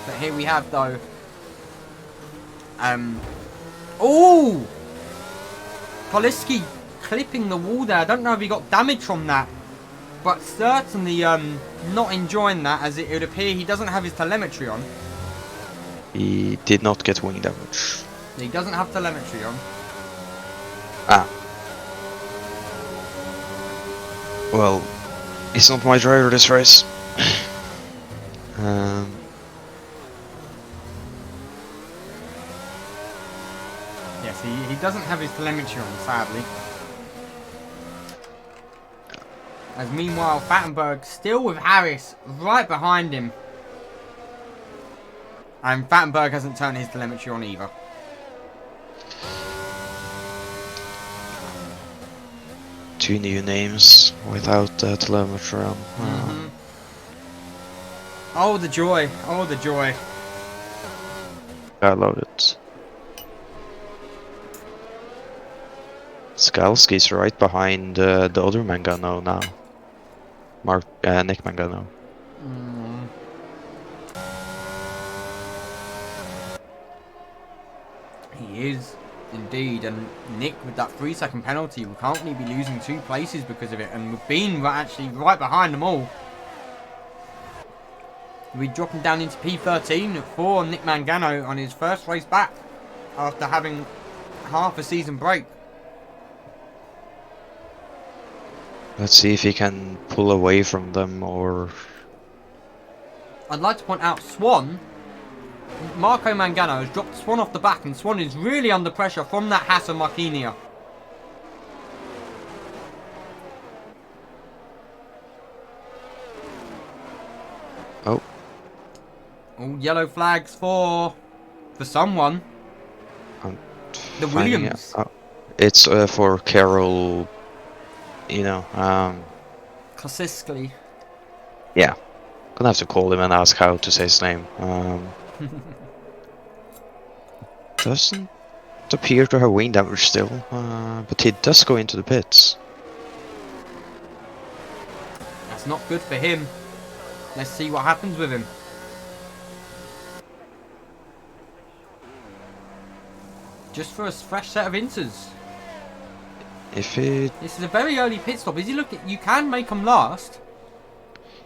But here we have though. Oh! Poliski clipping the wall there. I don't know if he got damage from that. But certainly not enjoying that, as it would appear he doesn't have his telemetry on. He did not get wing damage. He doesn't have telemetry on. Ah. Well, he's not my driver this race. Yes, he doesn't have his telemetry on, sadly. As meanwhile, Fattenberg still with Harris right behind him. And Fattenberg hasn't turned his telemetry on either. Two new names without telemetry on. Oh, the joy. Oh, the joy. I love it. Galski's right behind the other Mangano now. Nick Mangano. He is indeed, and Nick with that 3-second penalty will currently be losing 2 places because of it, and we've been actually right behind them all. We're dropping down into P13 for Nick Mangano on his first race back after having half a season break. Let's see if he can pull away from them, or... I'd like to point out Marco Mangano has dropped Swan off the back, and Swan is really under pressure from that Hassan Marquinhos. Oh. All yellow flags for someone. The Williams. It's for Carol, you know, Kosiskli. yeah. Gonna have to call him and ask how to say his name. Doesn't appear to have wing damage still, but he does go into the pits. That's not good for him. Let's see what happens with him. Just for a fresh set of inters. If it... This is a very early pit stop. Is he looking? You can make him last.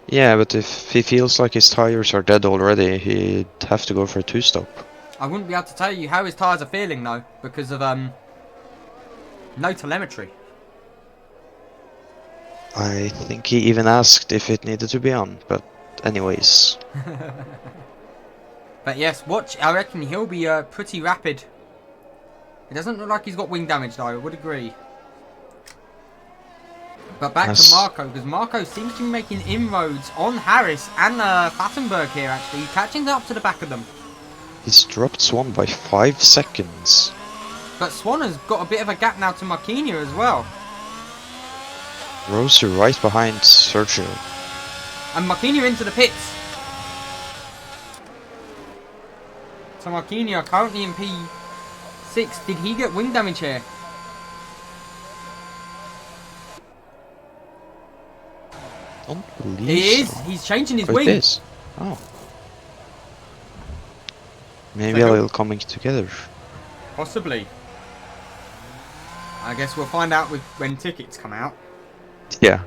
Yeah, but if he feels like his tires are dead already, he'd have to go for a 2-stop. I wouldn't be able to tell you how his tyres are feeling though, because of no telemetry. I think he even asked if it needed to be on, but anyways. But yes, watch. I reckon he'll be pretty rapid. It doesn't look like he's got wing damage though, I would agree. But back to Marco, because Marco seems to be making inroads on Harris and Fattenberg here actually, catching up to the back of them. He's dropped Swan by 5 seconds. But Swan has got a bit of a gap now to Marquinhos as well. Rose right behind Sergio. And Marquinhos into the pits. So Marquinhos currently in P6. Did he get wing damage here? Don't believe He is. so. He's changing his Oh, wing. it is. Oh. Maybe So a little coming together. Possibly. I guess we'll find out when tickets come out. Yeah.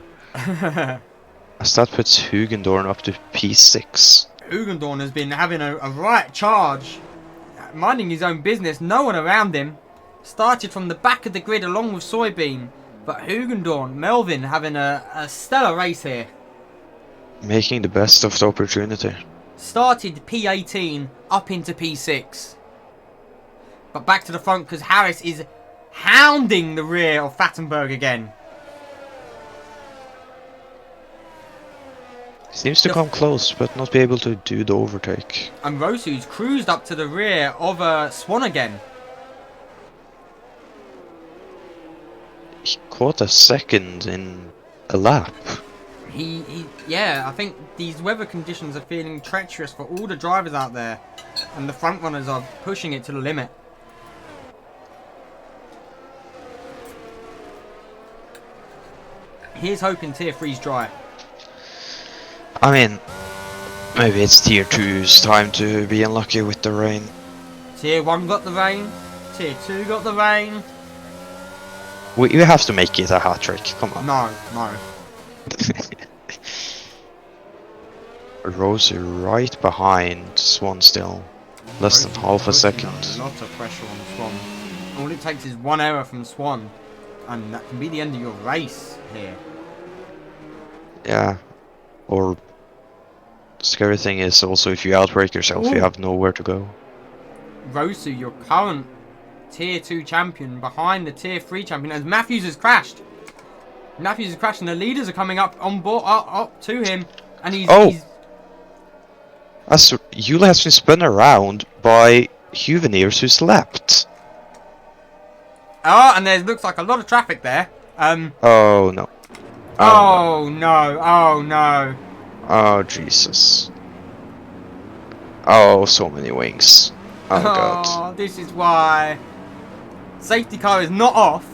As that puts Hugendorn up to P6. Hugendorn has been having a right charge, minding his own business, no one around him. Started from the back of the grid along with Soybean, but Hugendorn, Melvin having a stellar race here. Making the best of the opportunity. Started P18 up into P6. But back to the front because Harris is hounding the rear of Fattenberg again. Seems to come close, but not be able to do the overtake. And Rosu's cruised up to the rear of Swan again. He caught a second in a lap. Yeah, I think these weather conditions are feeling treacherous for all the drivers out there. And the front runners are pushing it to the limit. Here's hoping Tier 3's dry. I mean, maybe it's Tier 2's time to be unlucky with the rain. Tier 1 got the rain. Tier 2 got the rain. We have to make it a hat-trick, come on. No. Rosie right behind Swan still. Less than half a second. A lot of pressure on Swan. All it takes is one error from Swan, and that can be the end of your race here. Yeah. Or scary thing is also if you outbreak yourself, you have nowhere to go. Rosu, your current Tier 2 champion, behind the Tier 3 champion, as Matthews has crashed. Matthews has crashed, and the leaders are coming up on board, up to him, and he's... As Yule has been spun around by Juvenirs who's leapt. Oh, and there looks like a lot of traffic there. Oh no. Oh no. Oh no. Oh Jesus. Oh, so many wings. Oh god. This is why. Safety car is not off.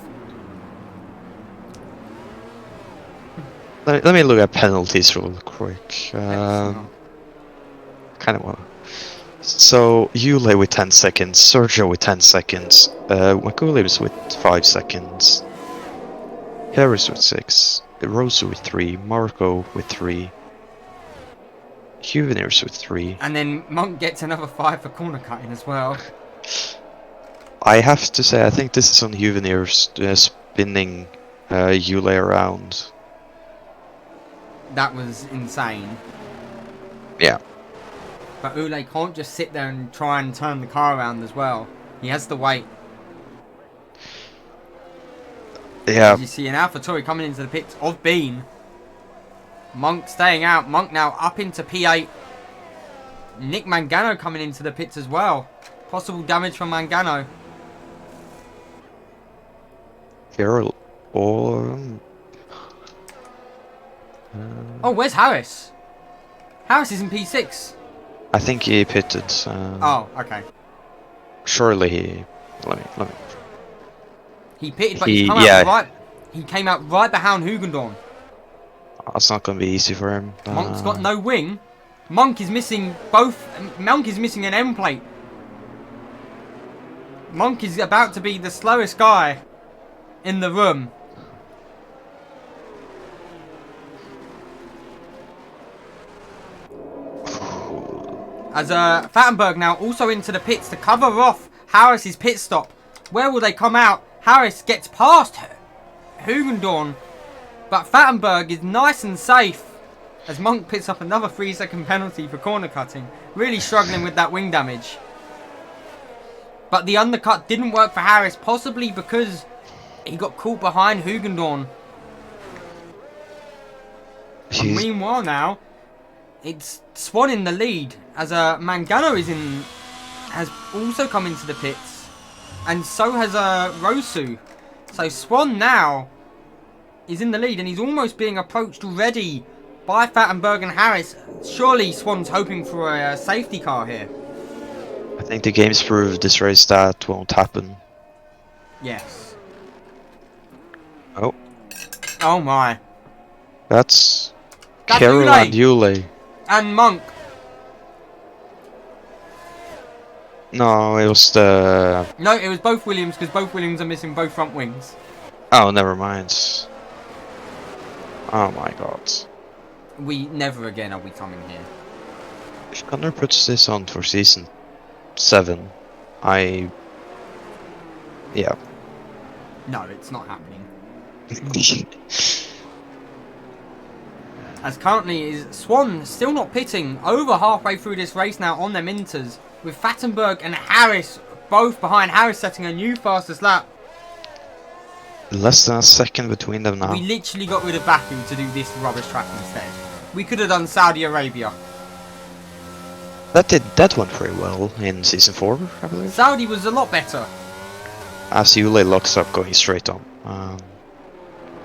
Let me look at penalties real quick. Excellent. Kind of wanna. So Yule with 10 seconds, Sergio with 10 seconds, McWilliams with 5 seconds, Harris with 6, Rosa with 3, Marco with 3, Huveniers with 3. And then Monk gets another 5 for corner cutting as well. I have to say, I think this is on Huveniers spinning Yule around. That was insane. Yeah. But Ule can't just sit there and try and turn the car around as well. He has to wait. Yeah. As you see an AlphaTauri coming into the pits of Bean. Monk staying out. Monk now up into P8. Nick Mangano coming into the pits as well. Possible damage from Mangano. Carol or Oh, where's Harris? Harris is in P6. I think he pitted. Oh, okay. Surely he. Let me. He pitted, but he's come out right. He came out right behind Hugendorn. That's not gonna be easy for him. Monk's got no wing. Monk is missing both. Monk is missing an end plate. Monk is about to be the slowest guy in the room. As Fattenberg now also into the pits to cover off Harris's pit stop. Where will they come out? Harris gets past Hugendorn, but Fattenberg is nice and safe as Monk picks up another 3-second penalty for corner cutting. Really struggling with that wing damage. But the undercut didn't work for Harris, possibly because he got caught behind Hugendorn. And meanwhile now, it's Swan in the lead as Mangano has also come into the pits, and so has Rosu. So Swan now is in the lead, and he's almost being approached already by Fattenberg and Harris. Surely Swan's hoping for a safety car here. I think the game's proved this race that won't happen. Yes. Oh. Oh my. That's That's Carol and Yule. And Monk. No, it was the. No, it was both Williams, because both Williams are missing both front wings. Oh, never mind. Oh my god. We never again are we coming here. If Connor puts this on for season 7, yeah. No, it's not happening. As currently is Swan still not pitting, over halfway through this race now on their Minters, with Fattenberg and Harris both behind. Harris setting a new fastest lap. Less than a second between them now. We literally got rid of Baku to do this rubbish track instead. We could have done Saudi Arabia. That went pretty well in season 4, I believe. Saudi was a lot better. As Yule locks up going straight on.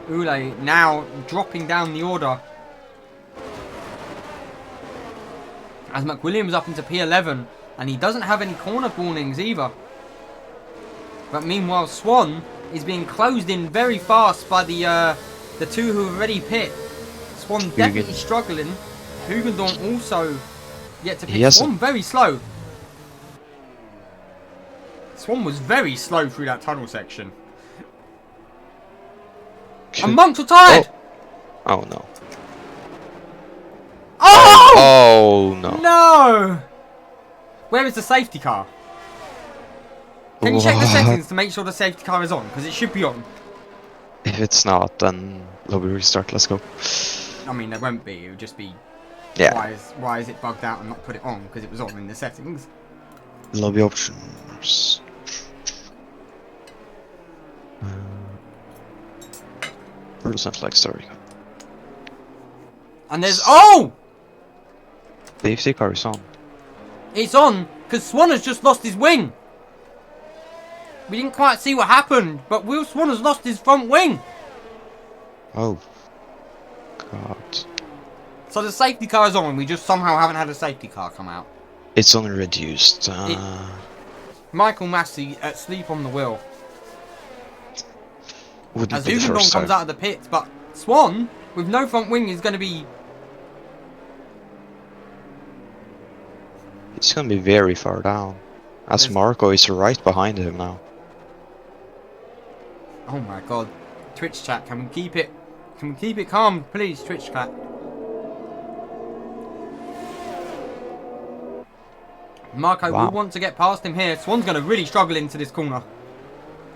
Ule now dropping down the order. As McWilliams up into P11, and he doesn't have any corner warnings either. But meanwhile, Swan is being closed in very fast by the two who have already pit. Swan definitely struggling. Hugendorn also yet to pit. Swan very slow. Swan was very slow through that tunnel section. And Monks were tired! Oh no. Oh! Oh no. No! Where is the safety car? Can you check the settings to make sure the safety car is on? Because it should be on. If it's not, then lobby restart, let's go. I mean, there won't be. It would just be... Yeah. Why is it bugged out and not put it on? Because it was on in the settings. Lobby options. Rules and flag story. And there's... Oh! The safety car is on. It's on because Swan has just lost his wing. We didn't quite see what happened, but Will Swan has lost his front wing. Oh. God. So the safety car is on, and we just somehow haven't had a safety car come out. It's only reduced. Michael Massey asleep on the wheel. Wouldn't As be the Hugendorn first comes time. out of the pits, but Swan with no front wing is going to be... It's gonna be very far down. As Marco is right behind him now. Oh my god. Twitch chat, can we keep it calm, please, Twitch chat? Marco will want to get past him here. Swan's going to really struggle into this corner.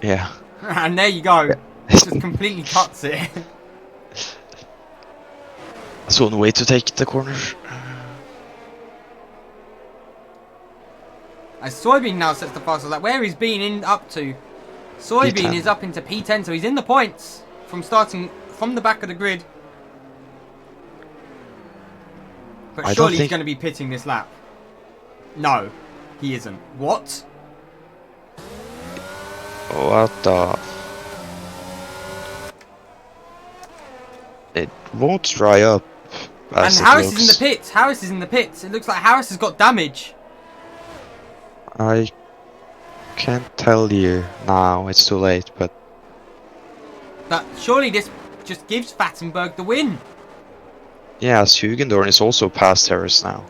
Yeah. And there you go. Just completely cuts it. That's one way to take the corner. As Soybean now sets the fastest lap. Where he's been in up to. Soybean P10. is up into P10, so he's in the points from starting from the back of the grid. But surely he's going to be pitting this lap. No, he isn't. What? What the... It won't dry up. And Harris is in the pits. Harris is in the pits. It looks like Harris has got damage. I can't tell you now. It's too late, but... But surely this just gives Fattenberg the win. Yeah, Hugendorn is also past Harris now.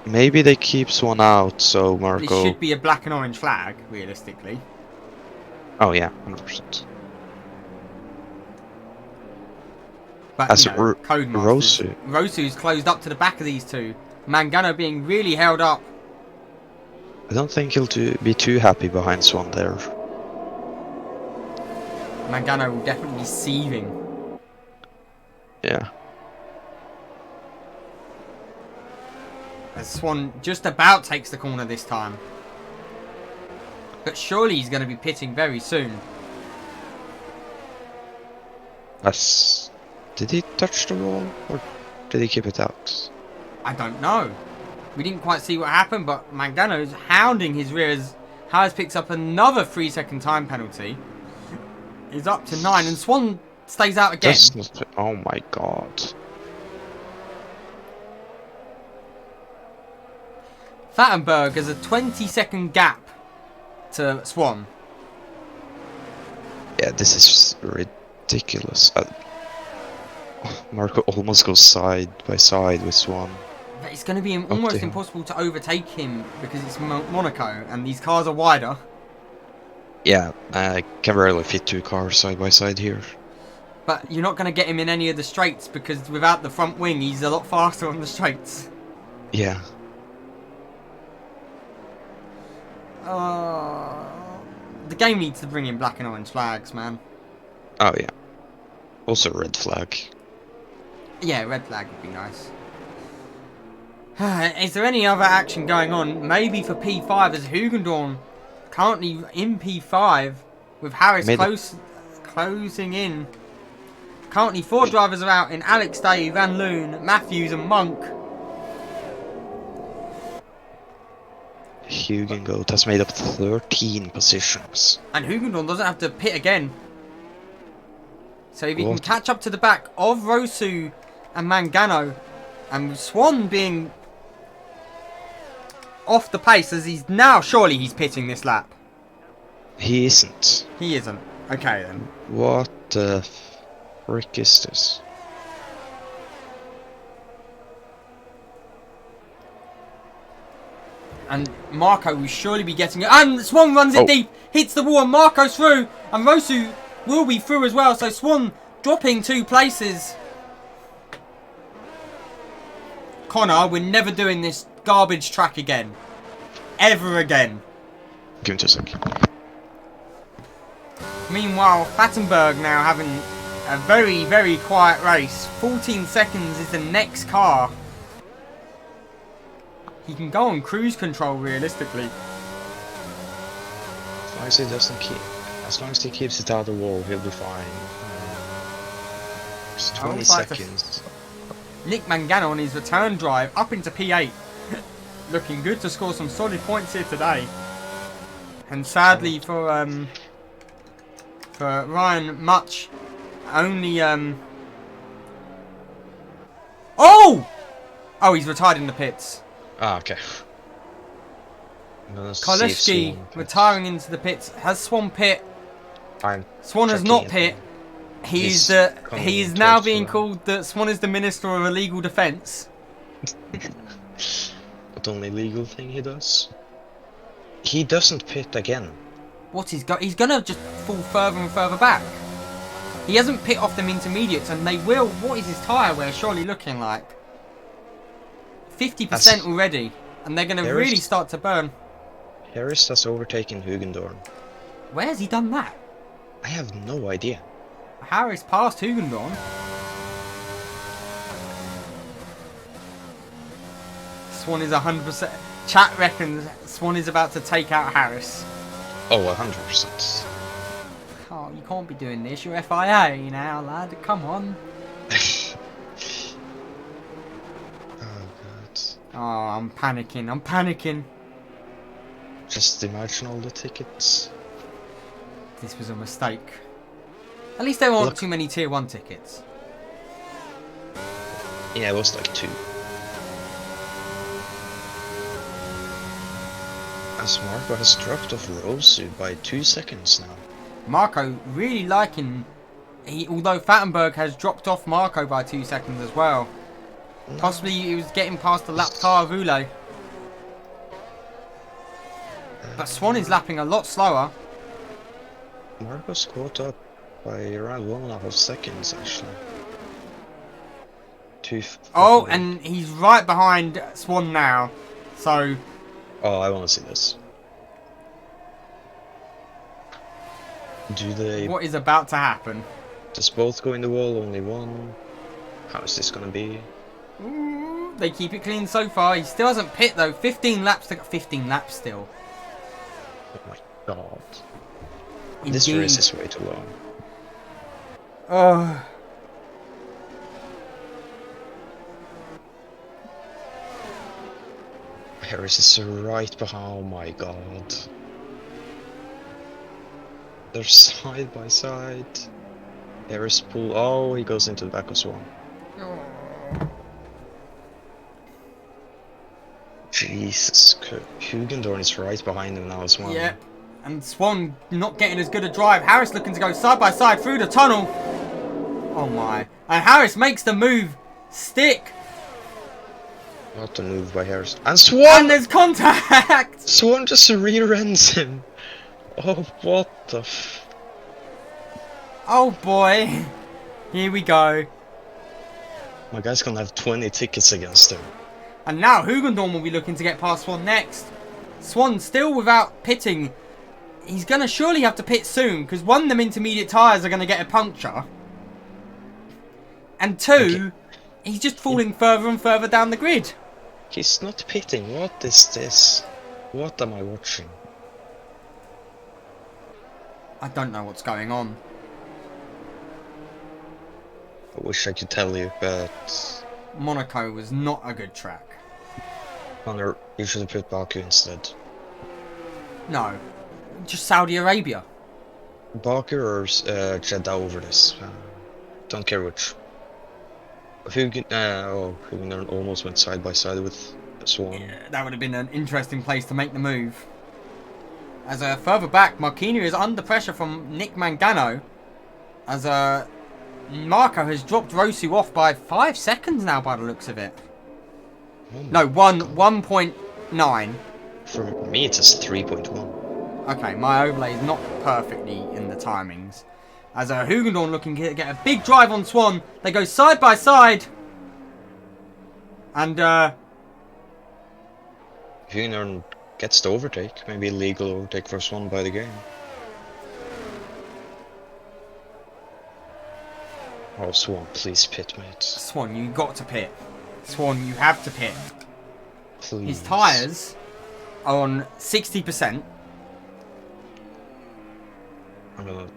Maybe they keep Swan out, so Marco... It should be a black and orange flag, realistically. Oh yeah, 100%. But, As you know, Codemasters. Rosu's closed up to the back of these two. Mangano being really held up. I don't think he'll be too happy behind Swan there. Mangano will definitely be seething. Yeah. As Swan just about takes the corner this time. But surely he's going to be pitting very soon. Did he touch the wall, or did he keep it out? I don't know. We didn't quite see what happened, but Mangano's hounding his rear as Harris picks up another 3-second time penalty. He's up to 9, and Swan stays out again. Oh my god. Fattenberg has a 20-second gap to Swan. Yeah, this is ridiculous. Marco almost goes side by side with Swan. But it's going to be almost impossible to overtake him because it's Monaco and these cars are wider. Yeah, I can barely fit two cars side by side here. But you're not going to get him in any of the straights because without the front wing, he's a lot faster on the straights. Yeah. The game needs to bring in black and orange flags, man. Oh yeah. Also red flag. Yeah, red flag would be nice. Is there any other action going on? Maybe for P5 as Hugendorn currently in P5 with Harris closing in. Currently 4 drivers are out in Alex Day, Van Loon, Matthews and Monk. Hugengoat has made up 13 positions. And Hugendorn doesn't have to pit again. So if he can catch up to the back of Rosu and Mangano, and Swan being off the pace as he's now, surely he's pitting this lap. He isn't. He isn't. Okay then. What the frick is this? And Marco will surely be getting it. And Swan runs it deep, hits the wall, and Marco's through. And Rosu will be through as well. So Swan dropping 2 places. Connor, we're never doing this garbage track again. Ever again. Give me 2 seconds. Meanwhile, Fattenberg now having a very, very quiet race. 14 seconds is the next car. He can go on cruise control realistically. As long as he keeps it out of the wall, he'll be fine. Just 20 seconds. Nick Mangano on his return drive up into P8. Looking good to score some solid points here today. And sadly for Ryan Much, only Oh, he's retired in the pits. Ah, okay. Kalevsky retiring into the pits. Has Swan pit Swan has checking not it. pit. He is coming now towards being the- called that Swan is the Minister of Illegal Defence. But the only legal thing he does. He doesn't pit again. What he's got? He's gonna just fall further and further back. He hasn't pit off them intermediates, and they will. What is his tyre wear surely looking like? 50% already, and they're gonna There is- really start to burn. Harris has overtaken Hugendorn. Where's he done that? I have no idea. Harris passed Hugendorn. Swan is 100%. Chat reckons Swan is about to take out Harris. Oh, 100%. Oh, you can't be doing this. You're FIA now, lad. Come on. Oh god. Oh, I'm panicking. I'm panicking. Just imagine all the tickets. This was a mistake. At least there aren't Look. too many tier 1 tickets. Yeah, it was like 2. As Marco has dropped off Rosu by 2 seconds now. Marco really liking. Although Fattenberg has dropped off Marco by 2 seconds as well. Possibly he was getting past the lapped car of Ule. But Swan is lapping a lot slower. Marco's caught up by around 1.5 seconds actually. Oh, and he's right behind Swan now. So, Oh, I want to see this. Do they what is about to happen? just both go in the wall, only one? How is this gonna be? Ooh, they keep it clean so far. He still hasn't pit though. 15 laps. They got 15 laps still. Oh my god. Indeed. This race is way too long. Oh. Harris is right behind. Oh my god. They're side by side. Harris pull. Oh, he goes into the back of Swan. Jesus, Hugendorn is right behind him now as well. Yeah. And Swan not getting as good a drive. Harris looking to go side by side through the tunnel. Oh my. And Harris makes the move stick. What a move by Harris. And Swan! And there's contact. Swan just re-rends him. Oh, what the f... Oh boy. Here we go. My guy's gonna have 20 tickets against him. And now Hugendorn will be looking to get past Swan next. Swan still without pitting. He's going to surely have to pit soon. Because one, them intermediate tyres are going to get a puncture. And two, he's just falling further and further down the grid. He's not pitting. What is this? What am I watching? I don't know what's going on. I wish I could tell you, but... Monaco was not a good track. Connor, you should have put Baku instead. No. Just Saudi Arabia. Baku or Jeddah over this. Don't care which. Hugen almost went side by side with Swan. Yeah, that would have been an interesting place to make the move. As further back, Marquinhos is under pressure from Nick Mangano. As Marco has dropped Rosu off by 5 seconds now by the looks of it. Oh No, 1.9. For me, it says 3.1. Okay, my overlay is not perfectly in the timings. As Hugendorn looking to get a big drive on Swan. They go side by side. And Hugen gets the overtake. Maybe a legal overtake for Swan by the game. Oh, Swan, please pit, mate. Swan, you got to pit. Swan, you have to pit. Please. His tyres are on 60%. I'm gonna...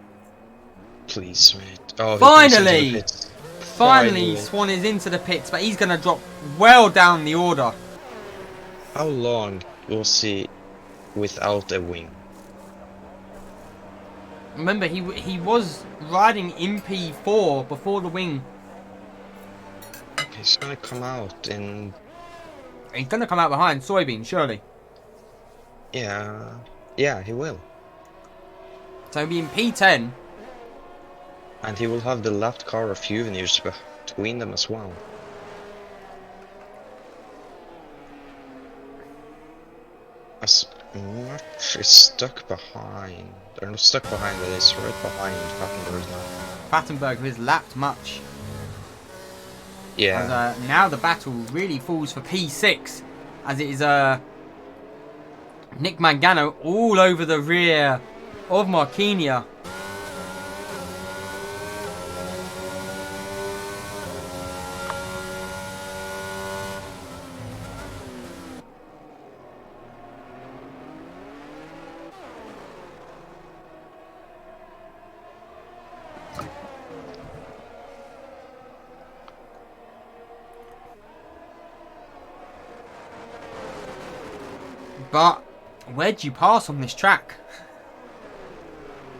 Please, mate. Oh, he Finally! comes into the pits. Finally, Swan is into the pits, but he's going to drop well down the order. How long was he without a wing? Remember, he was riding in P4 before the wing. He's gonna come out in... He's going to come out behind Soybean, surely. Yeah, he will. So he'll be in P10. And he will have the left car a few years between them as well. As much is stuck behind. They're not stuck behind, but it's right behind Hackenberg now. Battenberg, who has lapped much. Yeah. As, now the battle really falls for P6, as it is Nick Mangano all over the rear of Marquinhos. But where do you pass on this track?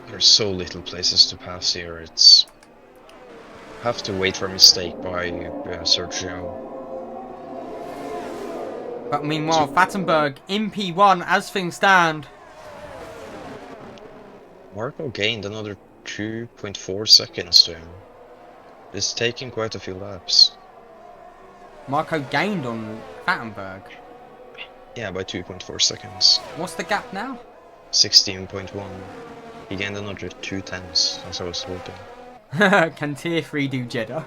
There's so little places to pass here. It's have to wait for a mistake by Sergio. But meanwhile, Battenberg in P1 as things stand. Marco gained another 2.4 seconds to him. It's taking quite a few laps. Marco gained on Battenberg. Yeah, by 2.4 seconds. What's the gap now? 16.1. He gained another 2 tenths, as I was hoping. Can Tier 3 do Jeddah?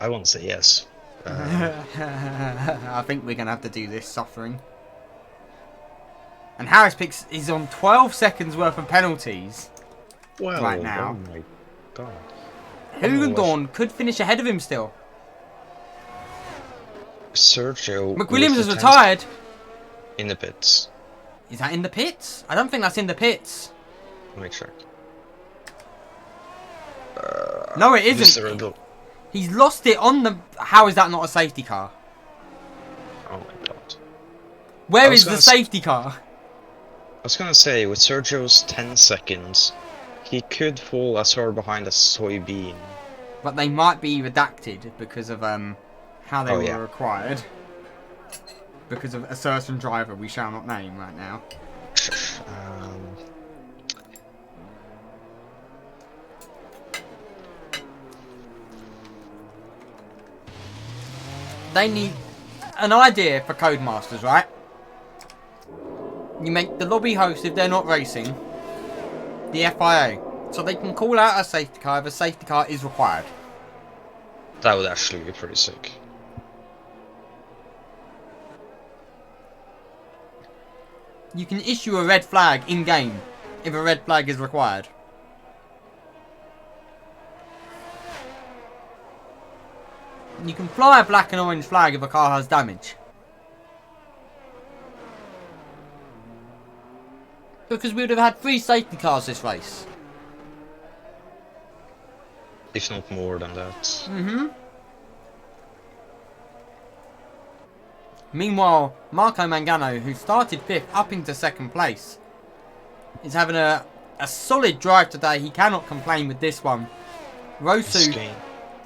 I won't say yes. I think we're going to have to do this suffering. And Harris picks is on 12 seconds worth of penalties. Well, right now. Oh my god. Hoogendoorn could finish ahead of him still. Sergio McWilliams with has the retired. in the pits. Is that in the pits? I don't think that's in the pits. Let me check. No, it Just a isn't. little- He's lost it on the... How is that not a safety car? Oh my god. Where was is the gonna safety car? I was gonna say, with Sergio's 10 seconds, he could fall as far behind as Soybean. But they might be redacted because of how they were required. Because of a certain driver we shall not name right now. They need an idea for Codemasters, right? You make the lobby host, if they're not racing, the FIA. So they can call out a safety car if a safety car is required. That would actually be pretty sick. You can issue a red flag in-game if a red flag is required. You can fly a black and orange flag if a car has damage. Because we would have had 3 safety cars this race. If not more than that. Meanwhile, Marco Mangano, who started 5th up into 2nd place, is having a solid drive today. He cannot complain with this one. Rosu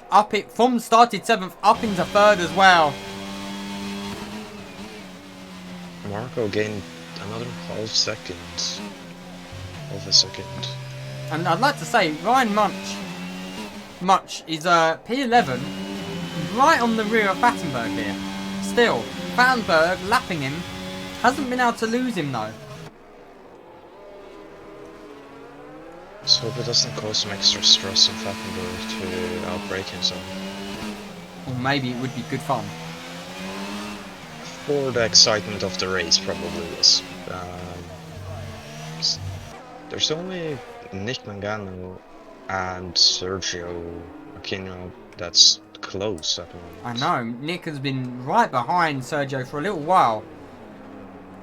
up it from started 7th up into 3rd as well. Marco gained another half a second. And I'd like to say, Ryan Much is P11, right on the rear of Battenberg here. Still, Battenberg lapping him, hasn't been able to lose him though. So hope it doesn't cause some extra stress on Fattenberg to outbreak himself. Or maybe it would be good fun. For the excitement of the race, probably yes. There's only Nick Mangano and Sergio Aquino that's close at the moment. I know, Nick has been right behind Sergio for a little while.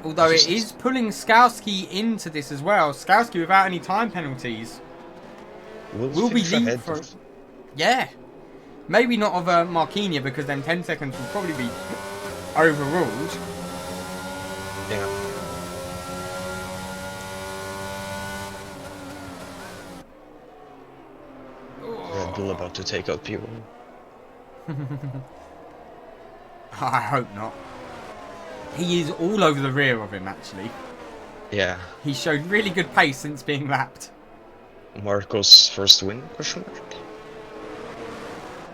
Although it is pulling Skowski into this as well. Skowski without any time penalties will be lead for... Yeah. Maybe not of Marquinhos, because then 10 seconds will probably be overruled. Yeah. Red Bull about to take out people. I hope not. He is all over the rear of him, actually. Yeah. He showed really good pace since being lapped. Marco's first win? Question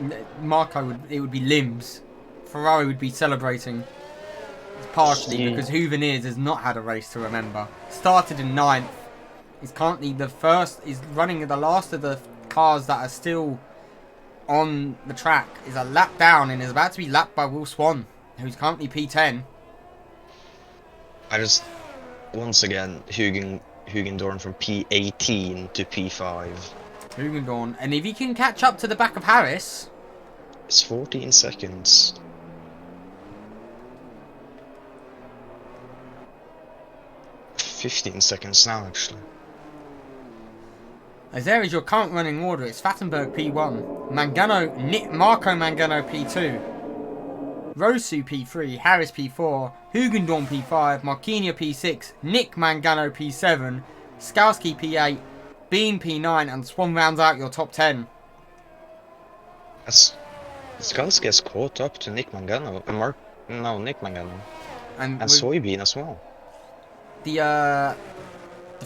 mark? Marco would be limbs. Ferrari would be celebrating. It's partially because Hooveneers has not had a race to remember. Started in 9th. He's currently the first. He's running the last of the cars that are still on the track. Is a lap down and is about to be lapped by Will Swan, who's currently P10. I just once again Hugendorn from P18 to P5. Hoogendorn, and if he can catch up to the back of Harris, It's 14 seconds. $15 seconds now, actually. as there is your current running order. It's Fattenberg P1, Marco Mangano P2, Rosu P3, Harris P4, Hugendorn P5, Marquinhos P6, Nick Mangano P7, Skalski P8, Bean P9, and Swan rounds out your top 10. As Skalski has caught up to Nick Mangano, Nick Mangano, and Soybean as well. The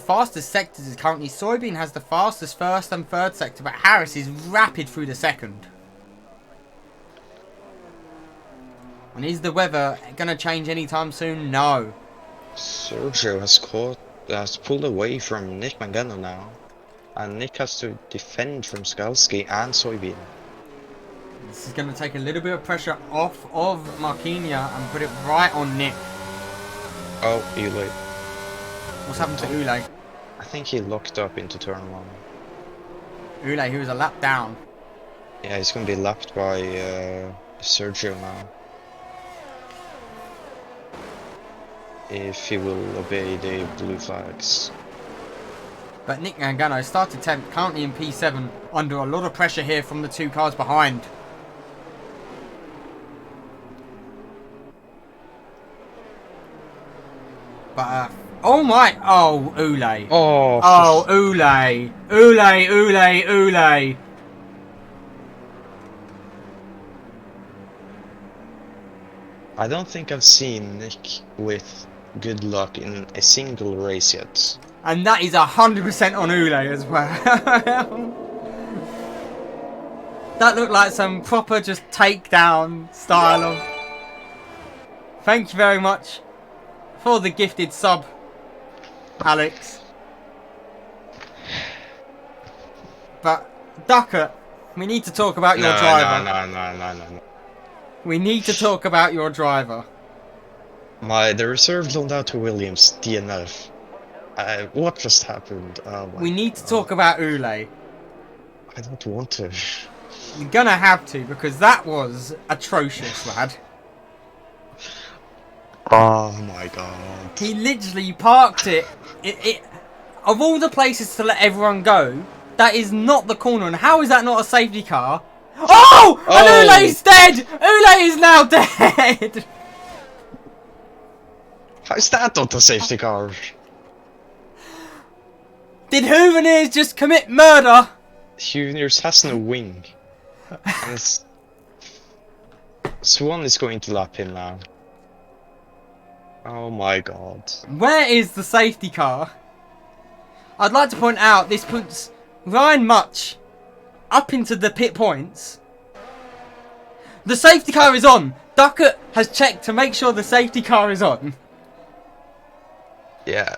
fastest sectors is currently Soybean has the fastest first and third sector, but Harris is rapid through the second. And is the weather gonna change anytime soon? No. Sergio has pulled away from Nick Mangano now, and Nick has to defend from Skalski and Soybean. This is gonna take a little bit of pressure off of Marquinhos and put it right on Nick. Oh, Ule. What's happened to Ule? I think he locked up into turn 1. Ule, who was a lap down. Yeah, he's gonna be lapped by Sergio now. If he will obey the blue flags. But Nick Mangano started 10th, currently in P7, under a lot of pressure here from the two cars behind. But, oh my, oh, Ule. Oh, Ule. Ule. I don't think I've seen Nick with good luck in a single race yet. And that is 100% on Ule as well. That looked like some proper just takedown style of... Thank you very much for the gifted sub, Alex. But, Ducker, we need to talk about your driver. No. We need to talk about your driver. The reserve loaned out to Williams, DNF. What just happened? Oh my We need to talk about Ule. I don't want to. You're gonna have to, because that was atrocious, lad. Oh my god. He literally parked it. Of all the places to let everyone go, that is not the corner. And how is that not a safety car? Oh! And Ule's dead! Ule is now dead! How's that not a safety car? Did Hooveneers just commit murder? Hooveneers has no wing. And Swan is going to lap him now. Oh my god. Where is the safety car? I'd like to point out this puts Ryan Much up into the pit points. The safety car is on. Duckett has checked to make sure the safety car is on. Yeah.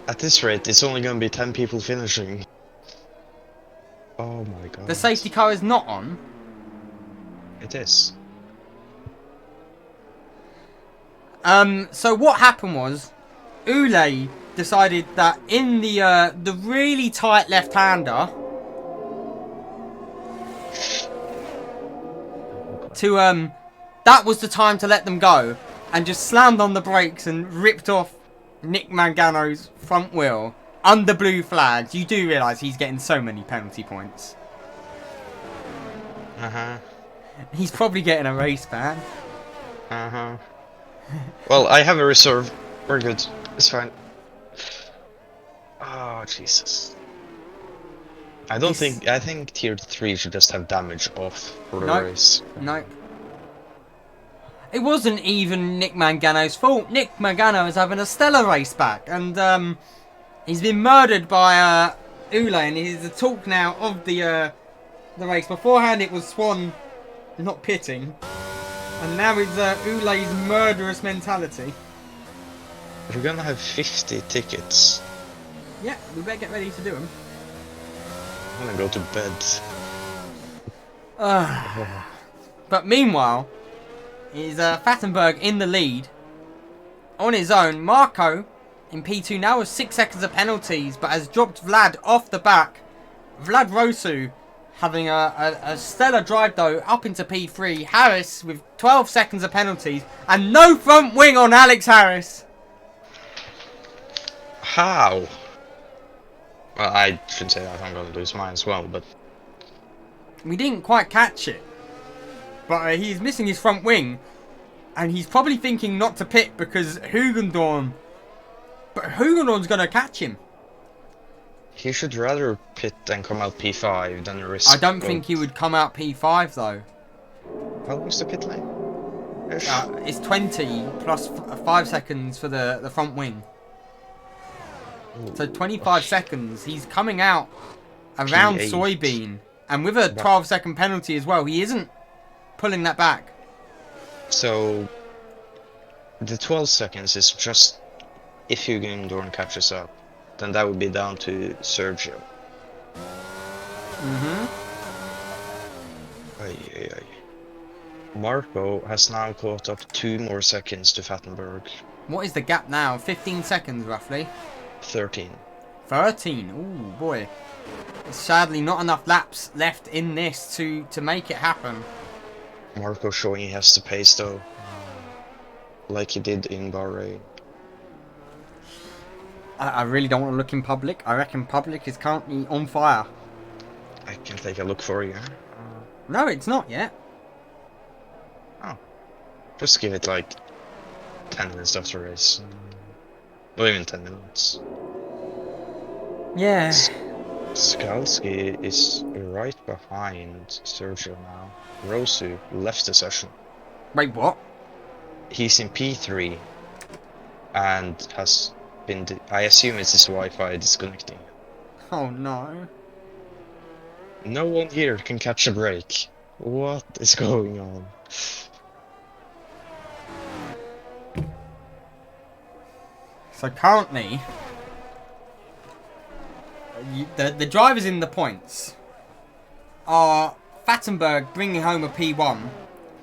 At this rate, it's only going to be 10 people finishing. Oh my god. The safety car is not on. It is. So what happened was, Ule decided that in the really tight left-hander that was the time to let them go, and just slammed on the brakes and ripped off Nick Mangano's front wheel under blue flags. You do realise he's getting so many penalty points. He's probably getting a race ban. Well, I have a reserve. We're good. It's fine. Oh, Jesus. I think tier 3 should just have damage off for the race. Nope. It wasn't even Nick Mangano's fault. Nick Mangano is having a stellar race back, and he's been murdered by Ule, and he's the talk now of the race. Beforehand, it was Swan not pitting, and now it's Ule's murderous mentality. We're gonna have 50 tickets. Yeah, we better get ready to do them. I'm gonna go to bed. But meanwhile, is Fattenberg in the lead on his own. Marco in P2 now with 6 seconds of penalties, but has dropped Vlad off the back. Vlad Rosu having a stellar drive though up into P3. Harris with 12 seconds of penalties and no front wing on Alex Harris. How? Well, I shouldn't say that, I'm gonna lose mine as well, but... We didn't quite catch it. But he's missing his front wing. And he's probably thinking not to pit because Hugendorn... But Hugendorn's going to catch him. He should rather pit and come out P5 than risk... I don't think he would come out P5 though. How long's the pit lane? It's 20 plus 5 seconds for the front wing. So 25 seconds. He's coming out around P8. Soybean. And with a 12-second penalty as well. He isn't pulling that back. So... The 12 seconds is just... If Hugendorn catches up, then that would be down to Sergio. Marco has now caught up 2 more seconds to Fattenberg. What is the gap now? 15 seconds roughly. 13. 13. Ooh, boy. Sadly, not enough laps left in this to make it happen. Marco showing he has the pace though. Like he did in Bahrain. I really don't want to look in public. I reckon public is currently on fire. I can take a look for you. No, it's not yet. Oh. Just give it like 10 minutes after the race. Not even 10 minutes. Yeah. Skalski is right behind Sergio now. Rosu left the session. Wait, what? He's in P3 and has been... I assume it's his Wi-Fi disconnecting. Oh no. No one here can catch a break. What is going on? So currently, the drivers in the points are Fattenberg bringing home a P1,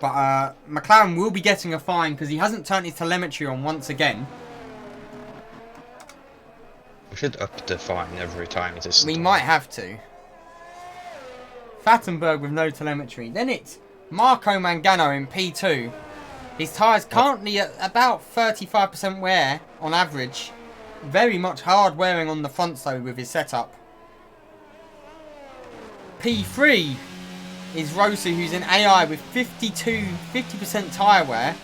but McLaren will be getting a fine because he hasn't turned his telemetry on once again. We should up the fine every time it is. We might have to. Fattenberg with no telemetry. Then it's Marco Mangano in P2. His tyres currently at about 35% wear on average. Very much hard wearing on the fronts though with his setup. P3 is Rosu, who's in AI with 50% tyre wear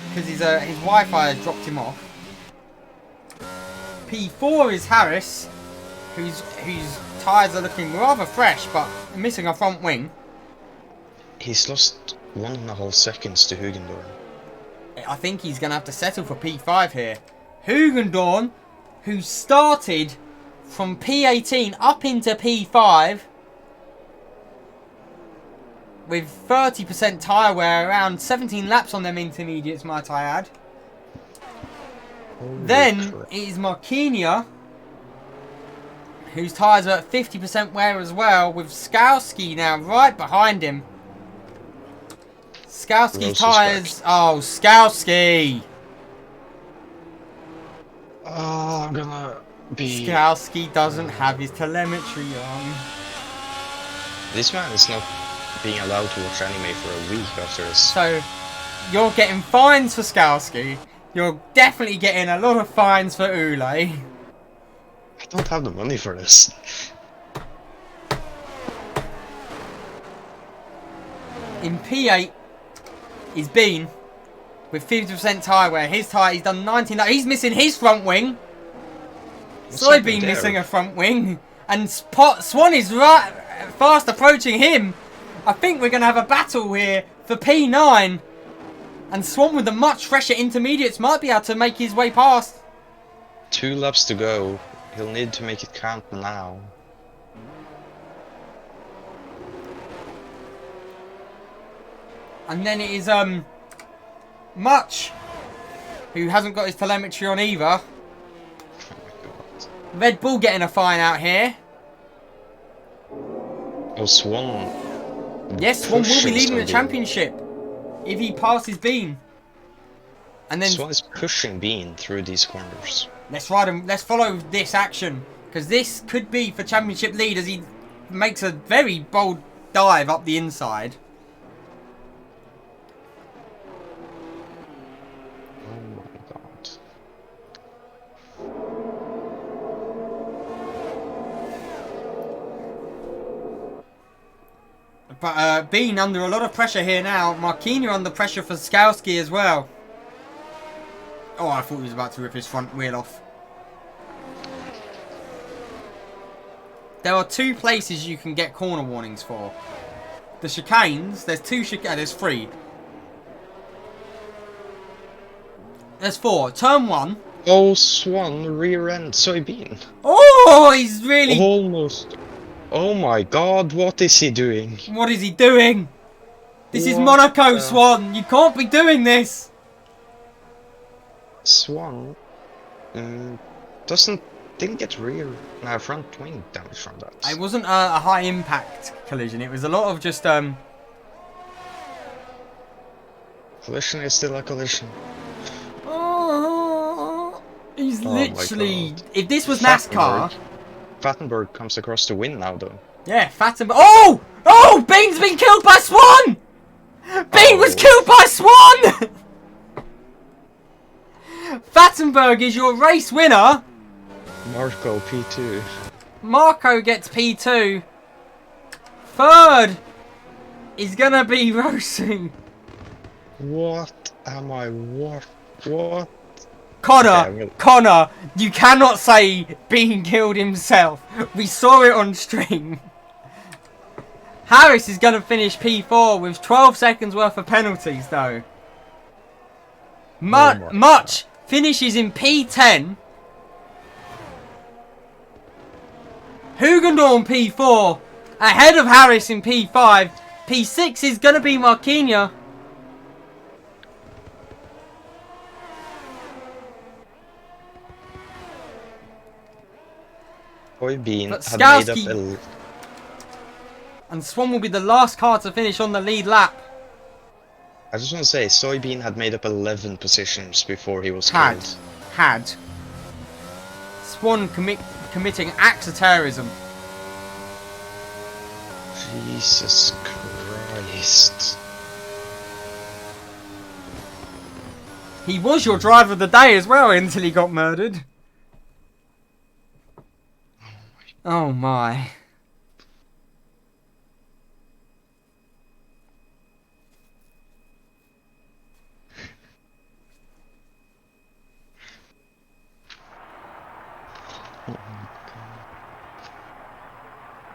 because his Wi-Fi has dropped him off. P4 is Harris, whose tyres are looking rather fresh but missing a front wing. He's lost 1.5 seconds to Hugendorn. I think he's going to have to settle for P5 here. Hugendorn, who started from P18 up into P5 with 30% tyre wear, around 17 laps on them intermediates, might I add. Then it is Marquinhos, whose tyres are at 50% wear as well, with Skalski now right behind him. Skalski's tyres... Oh, Skalski! Oh, I'm gonna be... Skalski doesn't have his telemetry on. This man is not being allowed to watch anime for a week after this. So, you're getting fines for Skalski. You're definitely getting a lot of fines for Ule. I don't have the money for this. In P8 is Bean with 50% tyre wear. His tyre, he's done 19. He's missing his front wing. Soybean missing a front wing. And Swan is right fast approaching him. I think we're going to have a battle here for P9. And Swan with the much fresher intermediates might be able to make his way past. 2 laps to go. He'll need to make it count now. And then it is Much, who hasn't got his telemetry on either. Oh my god. Red Bull getting a fine out here. Oh, Swan. Yes, Swan will be Pushing leading the Soybean. championship if he passes Bean. And then Swan is pushing Bean through these corners. let's ride him. Let's follow this action, because this could be for championship lead as he makes a very bold dive up the inside. Oh my god. But Bean under a lot of pressure here now. Marquinhos under pressure for Skowski as well. Oh, I thought he was about to rip his front wheel off. There are 2 places you can get corner warnings for. The chicanes, there's 2 chicanes, there's 3. There's 4. Turn 1. Oh, Swan rear end Soybean. Oh, he's really... Almost. Oh my god, what is he doing? What is he doing? This is What Monaco, the- Swan. You can't be doing this. Swan didn't get front wing damage from that. It wasn't a high impact collision. It was a lot of just Collision is still a collision. Oh, he's Oh my literally. God. If this was NASCAR, Fattenberg comes across to win now, though. yeah, Fattenberg. Oh, oh, Bean's been killed by Swan. Bean was killed by Swan. Fattenberg is your race winner. Marco P2. Marco gets P2. Third is gonna be Rossi. What am I? What? Connor, Okay, I'm gonna- Connor, you cannot say Bean killed himself. We saw it on stream. Harris is going to finish P4 with 12 seconds worth of penalties, though. Much finishes in P10. Hugendorn P4 ahead of Harris in P5. P6 is going to be Marquinhos. Soybean But had made up Skowski- And Swan will be the last car to finish on the lead lap. I just want to say, Soybean had made up 11 positions before he was Had. killed. Had. Swan committing acts of terrorism. Jesus Christ. He was your driver of the day as well until he got murdered. Oh my.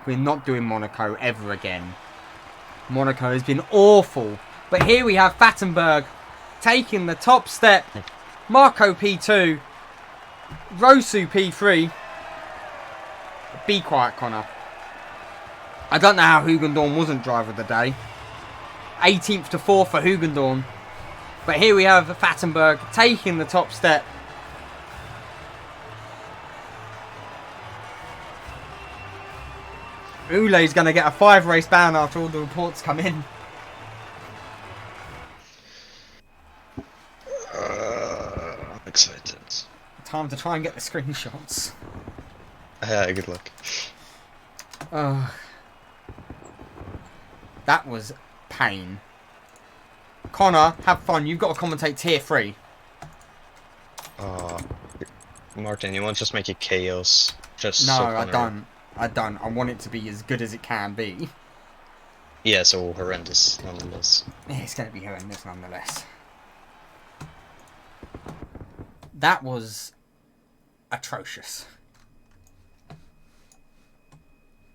We're not doing Monaco ever again. Monaco has been awful. But here we have Fattenberg taking the top step. Marco P2. Rosu P3. Be quiet, Connor. I don't know how Hugendorn wasn't driver of the day. 18th to 4th for Hugendorn. But here we have Fattenberg taking the top step. Ule's going to get a 5-race ban after all the reports come in. I'm excited. Time to try and get the screenshots. Good luck. That was pain. Connor, have fun. You've got to commentate tier 3. Martin, you want to just make it chaos? Just No, so I Connor- don't. I don't. I want it to be as good as it can be. Yeah, so horrendous, nonetheless. Yeah, it's going to be horrendous nonetheless. That was atrocious.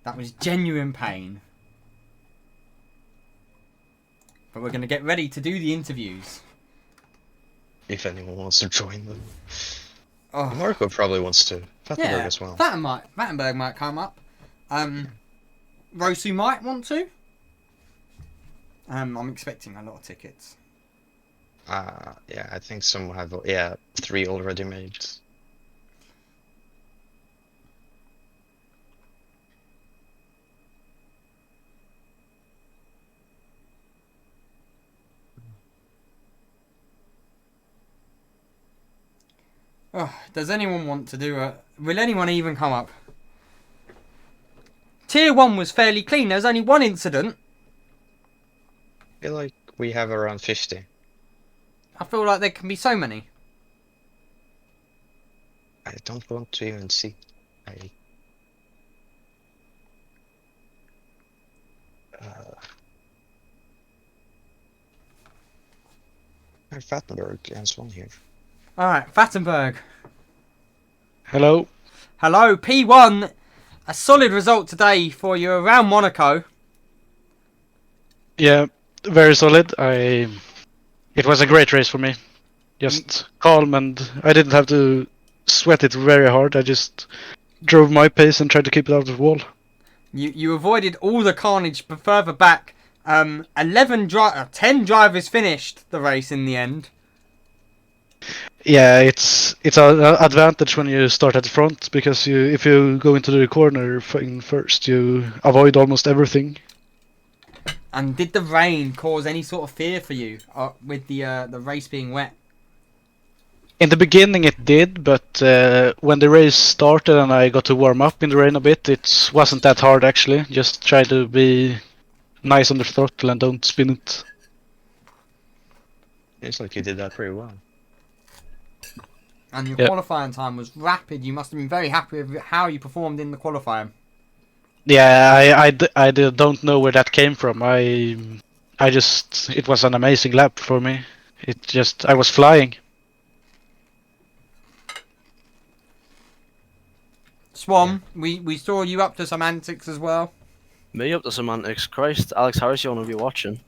That was genuine pain. But we're going to get ready to do the interviews. if anyone wants to join them. Oh, Monaco probably wants to. Vattenberg yeah, as well. Vattenberg might come up. Rosu might want to. I'm expecting a lot of tickets. Yeah, I think some have 3 already made. Oh, does anyone want to do a... Will anyone even come up? Tier 1 was fairly clean. There was only one incident. I feel like we have around 50. I feel like there can be so many. I don't want to even see. Vattenberg and Swan here. Alright, Vattenberg. Hello. Hello, P1. A solid result today for you around Monaco. Yeah, very solid. It was a great race for me. Just calm, and I didn't have to sweat it very hard. I just drove my pace and tried to keep it out of the wall. You avoided all the carnage further back. 10 drivers finished the race in the end. Yeah, it's an advantage when you start at the front, because if you go into the corner first, you avoid almost everything. And did the rain cause any sort of fear for you with the race being wet? In the beginning it did, but when the race started and I got to warm up in the rain a bit, it wasn't that hard actually. Just try to be nice on the throttle and don't spin it. It's like you did that pretty well. And your Yep. qualifying time was rapid. You must have been very happy with how you performed in the qualifying. Yeah, I don't know where that came from. It was an amazing lap for me. I was flying. Swan, we saw you up to some antics as well. Me up to some antics. Christ, Alex Harris, you want to be watching?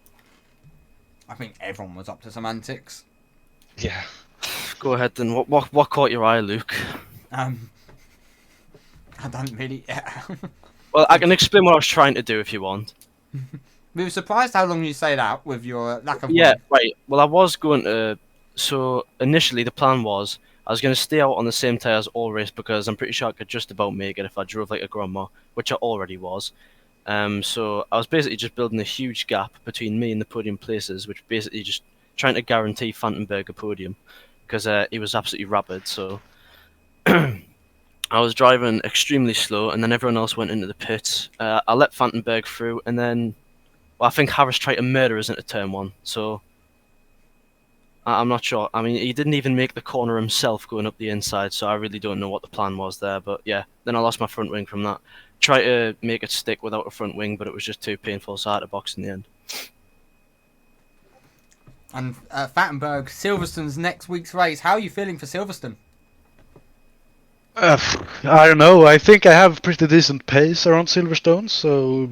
I think everyone was up to some antics. Yeah. Go ahead then. What caught your eye, Luke? I don't really... Well, I can explain what I was trying to do if you want. We were surprised how long you stayed out with your lack of Yeah, wind. right. Well, I was going to... So, initially, the plan was I was going to stay out on the same tyres all race because I'm pretty sure I could just about make it if I drove like a grandma, which I already was. So, I was basically just building a huge gap between me and the podium places, which basically just trying to guarantee Vandenberg a podium because he was absolutely rapid, so... I was driving extremely slow, and then everyone else went into the pits. I let Vandenberg through, and then I think Harris tried to murder us into turn 1, so I'm not sure. I mean, he didn't even make the corner himself going up the inside, so I really don't know what the plan was there, but yeah, then I lost my front wing from that. Tried to make it stick without a front wing, but it was just too painful, so I had to box in the end. And Fattenberg, Silverstone's next week's race. How are you feeling for Silverstone? I don't know. I think I have pretty decent pace around Silverstone, so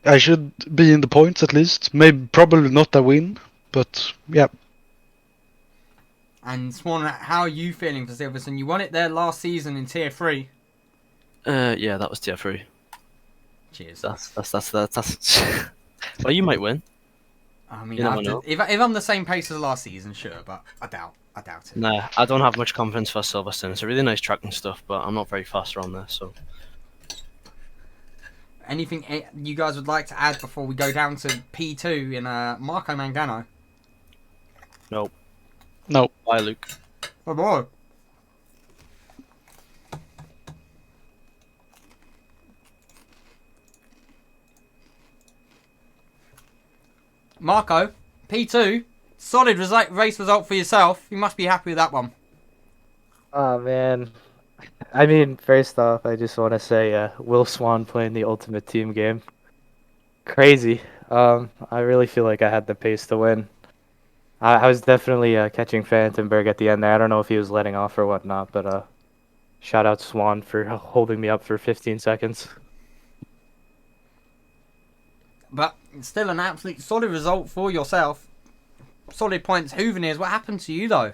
I should be in the points at least. Probably not a win, but yeah. And Swan, how are you feeling for Silverstone? You won it there last season in Tier 3. Yeah, that was tier 3. Cheers. That's. Well, you might win. I mean, You never know. if I'm the same pace as last season, sure, but I doubt it. Nah, I don't have much confidence for Silverstone. It's a really nice track and stuff, but I'm not very fast around there, so... Anything you guys would like to add before we go down to P2 in Marco Mangano? Nope. No. Bye, Luke. Oh boy. Marco, P2, solid race result for yourself. You must be happy with that one. Oh man. I mean, first off, I just want to say Will Swan playing the ultimate team game. Crazy. I really feel like I had the pace to win. I was definitely catching Vandenberg at the end there. I don't know if he was letting off or whatnot, but shout out Swan for holding me up for 15 seconds. But it's still an absolute solid result for yourself. Solid points. Hooveneers, what happened to you though?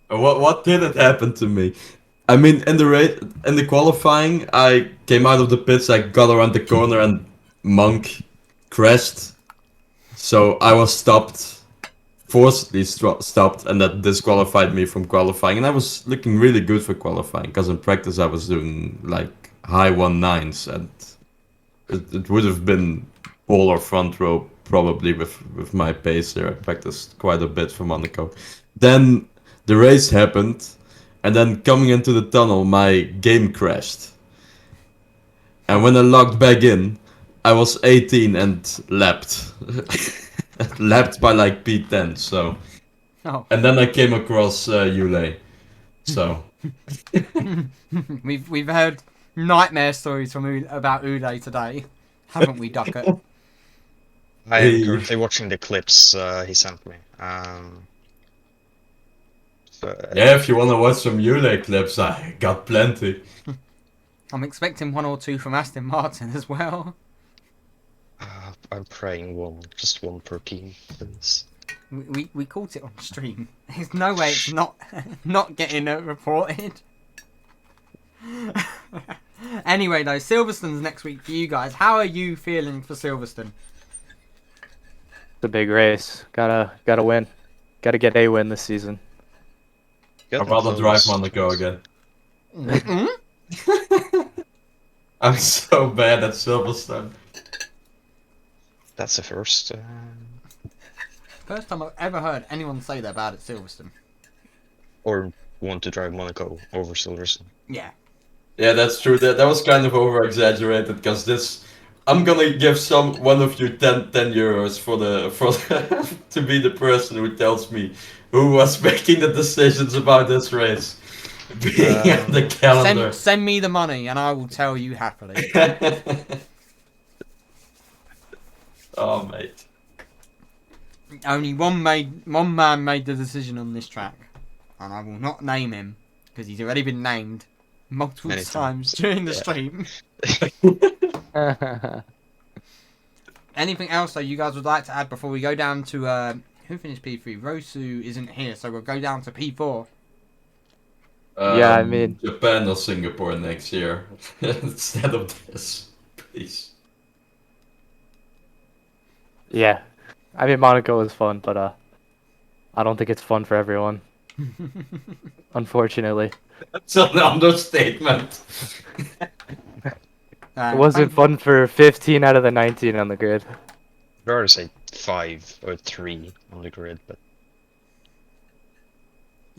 What didn't happen to me? I mean, in the qualifying, I came out of the pits, I got around the corner, and Monk crashed. So I was forcibly stopped, and that disqualified me from qualifying. And I was looking really good for qualifying, because in practice I was doing like high 1.9s, and it would have been pole or front row probably with my pace there. I practiced quite a bit for Monaco. Then the race happened, and then coming into the tunnel, my game crashed. And when I logged back in, I was 18 and lapped. Lapped by like P10, so. Oh. And then I came across Yule. So. we've heard nightmare stories from about Uday today, haven't we, Duckett? I am currently watching the clips he sent me. Yeah, if you want to watch some Yule clips, I got plenty. I'm expecting 1 or 2 from Aston Martin as well. I'm praying just one per team, please. We caught it on stream. There's no way it's not getting reported. Anyway, though, Silverstone's next week for you guys. How are you feeling for Silverstone? It's a big race. Gotta win. Gotta get a win this season. I'd rather drive Monaco again. I'm so bad at Silverstone. That's the first. First time I've ever heard anyone say they're bad at Silverstone. Or want to drive Monaco over Silverstone. Yeah. Yeah, that's true. That was kind of over exaggerated, because this. I'm gonna give one of you 10 euros for to be the person who tells me who was making the decisions about this race. Being at the calendar. Send me the money and I will tell you happily. Oh, mate. Only one man made the decision on this track, and I will not name him because he's already been named multiple times during the stream. Anything else that you guys would like to add before we go down to who finished P3? Rosu isn't here, so we'll go down to P4. Yeah, I mean Japan or Singapore next year instead of this, please. Yeah, I mean Monaco is fun, but I don't think it's fun for everyone. Unfortunately, That's an understatement. it wasn't fun for 15 out of the 19 on the grid. I'd rather say 5 or 3 on the grid, but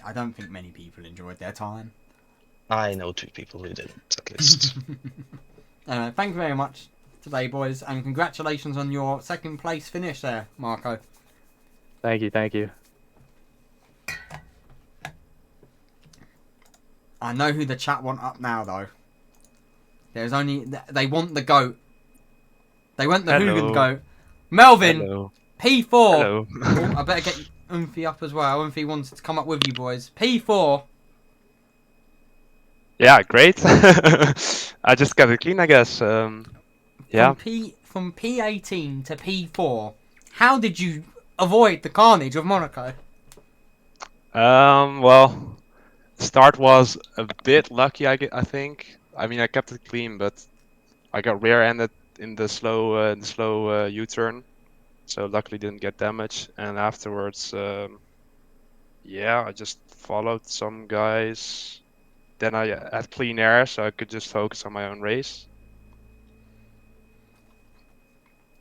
I don't think many people enjoyed their time. I know 2 people who didn't, at least. Thank you very much today, boys, and congratulations on your 2nd place finish there, Marco. Thank you. I know who the chat want up now, though. They want the GOAT. They want the hooligan GOAT. Melvin, Hello. P4. Hello. Oh, I better get Umphy up as well. Umphy wanted to come up with you boys. P4. Yeah, great. I just got it clean, I guess. Yeah. From P18 to P4. How did you avoid the carnage of Monaco? Well, start was a bit lucky, I think. I mean, I kept it clean, but I got rear-ended in the slow U-turn, so luckily didn't get damage. And afterwards, yeah, I just followed some guys. Then I had clean air, so I could just focus on my own race.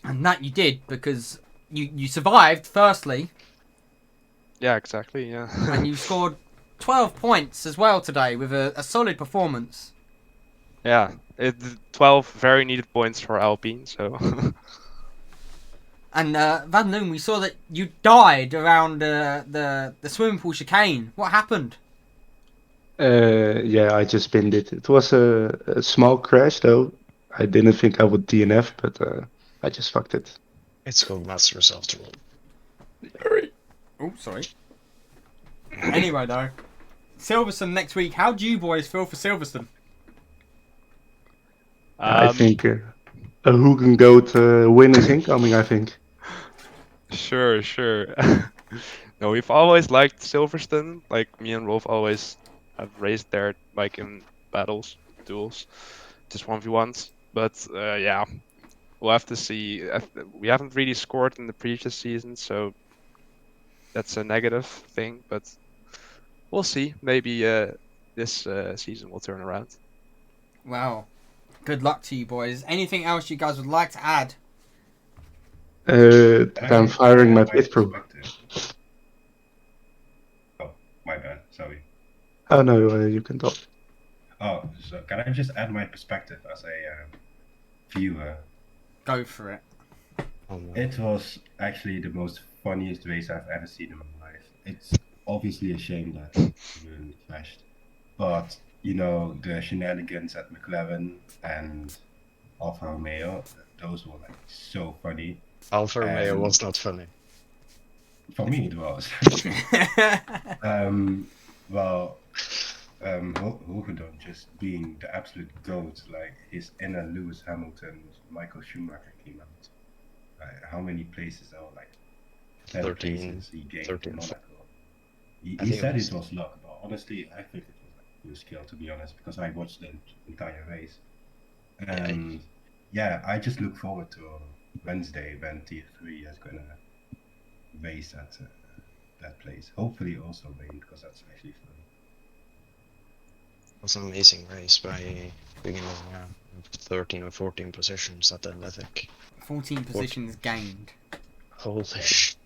And that you did because you survived, firstly. Yeah, exactly, yeah. And you scored 12 points as well today with a solid performance. Yeah, 12 very needed points for Alpine, so... And Van Loon, we saw that you died around the swimming pool chicane. What happened? Yeah, I just binned it. It was a small crash, though. I didn't think I would DNF, but I just fucked it. It's called Masters after all. Oh, sorry. Anyway, though, Silverstone next week. How do you boys feel for Silverstone? I think a Hoogan Goat win is incoming, I think. Sure. No, we've always liked Silverstone. Like me and Rolf always have raced there, like in battles, duels, just 1v1s. But yeah, we'll have to see. We haven't really scored in the previous season, so that's a negative thing. But we'll see. Maybe this season will turn around. Well, good luck to you boys. Anything else you guys would like to add? That I'm firing my pit crew. Oh, my bad. Sorry. Oh no, you can talk. Oh, so can I just add my perspective as a viewer? Go for it. Oh, no. It was actually the most funniest race I've ever seen in my life. It's obviously a shame that Ruin crashed, but you know the shenanigans at McLaren and Alfa Romeo, those were like so funny. Alfa Romeo And was not funny. for me, it was. Well, Hogendoorn just being the absolute goat, like his inner Lewis Hamilton, Michael Schumacher came out. How many places? Oh, like 10 13, places he gained 13, in Monaco. He I think said it was- it was luck, but honestly, I think it was like pure skill, to be honest, because I watched the entire race. And yeah, I just look forward to Wednesday when Tier 3 is gonna race at that place. Hopefully also rain, because that's actually fun. It was an amazing race by beginning 13 or 14 positions at the end, I think. 14 positions gained. Holy sh!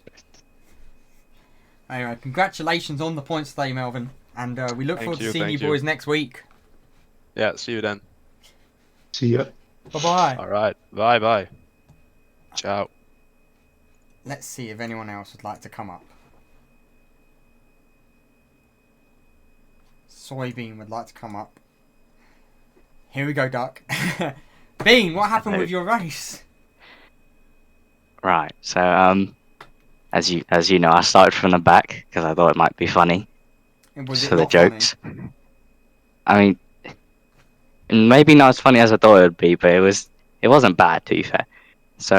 Anyway, congratulations on the points today, Melvin. And we look forward to seeing you boys next week. Yeah, see you then. See ya. Bye-bye. All right, bye. Ciao. Let's see if anyone else would like to come up. Soybean would like to come up. Here we go, Duck. Bean, what happened with your race? Right, so as you know, I started from the back because I thought it might be funny. Was just it for the not funny? jokes. I mean, maybe not as funny as I thought it would be, but it wasn't bad, to be fair. So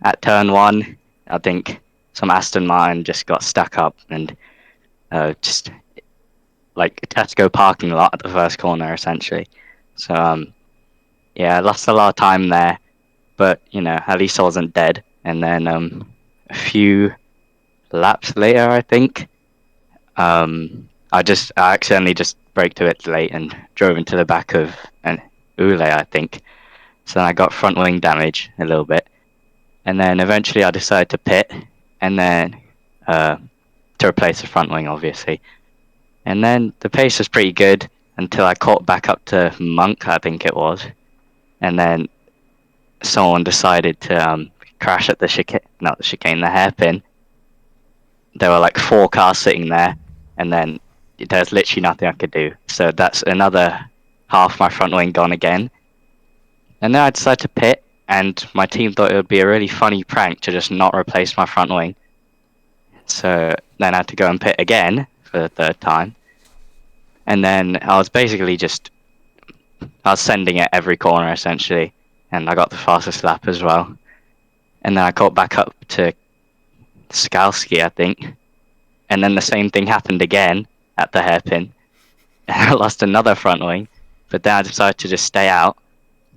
at turn 1, I think some Aston Martin just got stuck up and just like a Tesco parking lot at the first corner, essentially. So yeah, I lost a lot of time there, but you know, at least I wasn't dead. And then a few laps later, I think, I accidentally just braked a bit late and drove into the back of an Ule, I think. So then I got front wing damage a little bit, and then eventually I decided to pit, and then to replace the front wing, obviously. And then the pace was pretty good until I caught back up to Monk, I think it was, and then someone decided to crash at the chicane, the hairpin. There were like 4 cars sitting there, and then there's literally nothing I could do. So that's another half my front wing gone again. And then I decided to pit, and my team thought it would be a really funny prank to just not replace my front wing. So then I had to go and pit again for the 3rd time. And then I was basically I was sending it every corner essentially, and I got the fastest lap as well. And then I caught back up to Skalski, I think. And then the same thing happened again at the hairpin. And I lost another front wing, but then I decided to just stay out.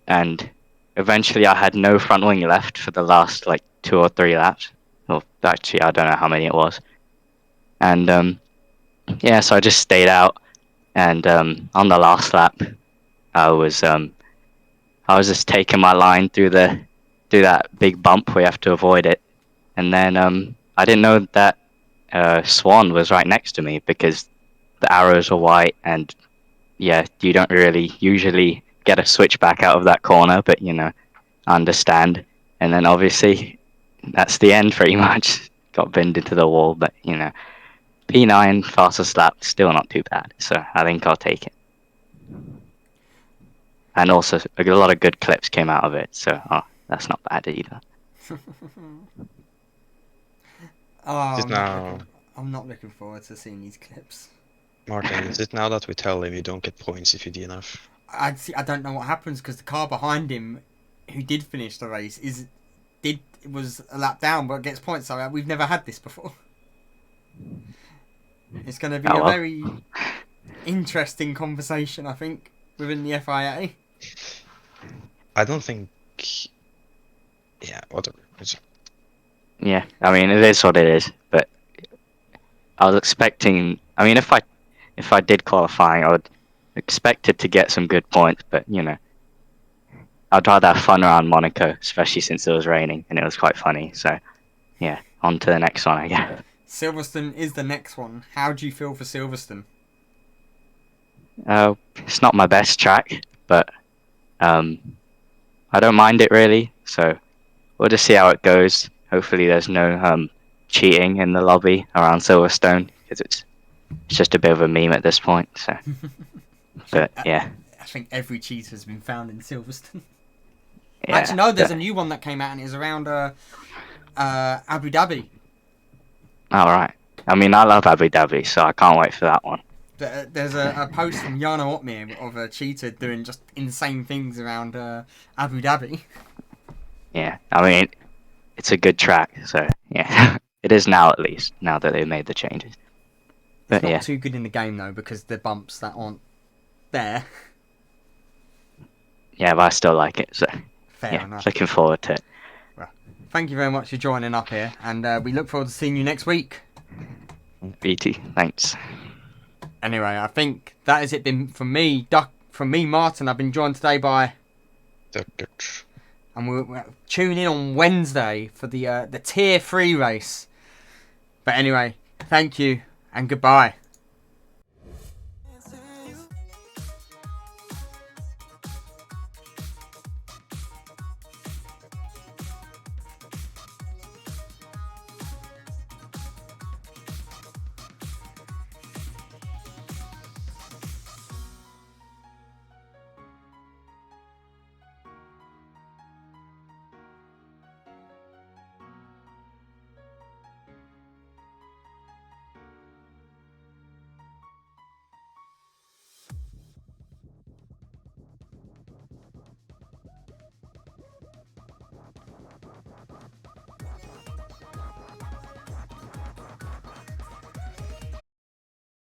And eventually I had no front wing left for the last like 2 or 3 laps. Well, actually, I don't know how many it was. And yeah, so I just stayed out. And on the last lap, I was just taking my line through that big bump where you have to avoid it. And then I didn't know that Swan was right next to me because the arrows were white, and yeah, you don't really usually get a switch back out of that corner, but you know, I understand. And then obviously that's the end pretty much. Got binned into the wall, but you know, P9 fastest lap, still not too bad. So I think I'll take it. And also a lot of good clips came out of it, so that's not bad either. I'm not looking forward to seeing these clips. Martin, is it now that we tell him you don't get points if you DNF? I don't know what happens because the car behind him, who did finish the race, was a lap down but gets points. So we've never had this before. It's going to be Oh, a well. very interesting conversation, I think, within the FIA. I don't think. Yeah, whatever. Yeah, I mean it is what it is. But I was expecting. I mean, if I did qualifying, I would expect it to get some good points. But you know, I'd rather have fun around Monaco, especially since it was raining and it was quite funny. So yeah, on to the next one, I guess. Silverstone is the next one. How do you feel for Silverstone? It's not my best track, but I don't mind it really. So we'll just see how it goes. Hopefully, there's no cheating in the lobby around Silverstone because it's just a bit of a meme at this point. So, but yeah, I think every cheat has been found in Silverstone. yeah. Actually, no, there's but- a new one that came out and it's around Abu Dhabi. All right. I mean, I love Abu Dhabi, so I can't wait for that one. There's a post from Jana Otmir of a cheater doing just insane things around Abu Dhabi. Yeah, I mean, it's a good track, so yeah, it is now at least. Now that they made the changes, but It's not yeah, too good in the game though because the bumps that aren't there. yeah, but I still like it. So Fair yeah, enough. looking forward to it. Thank you very much for joining up here, and we look forward to seeing you next week. BT, thanks. Anyway, I think that has it been from me, Martin. I've been joined today by, and we'll tune in on Wednesday for the Tier 3 race. But anyway, thank you and goodbye.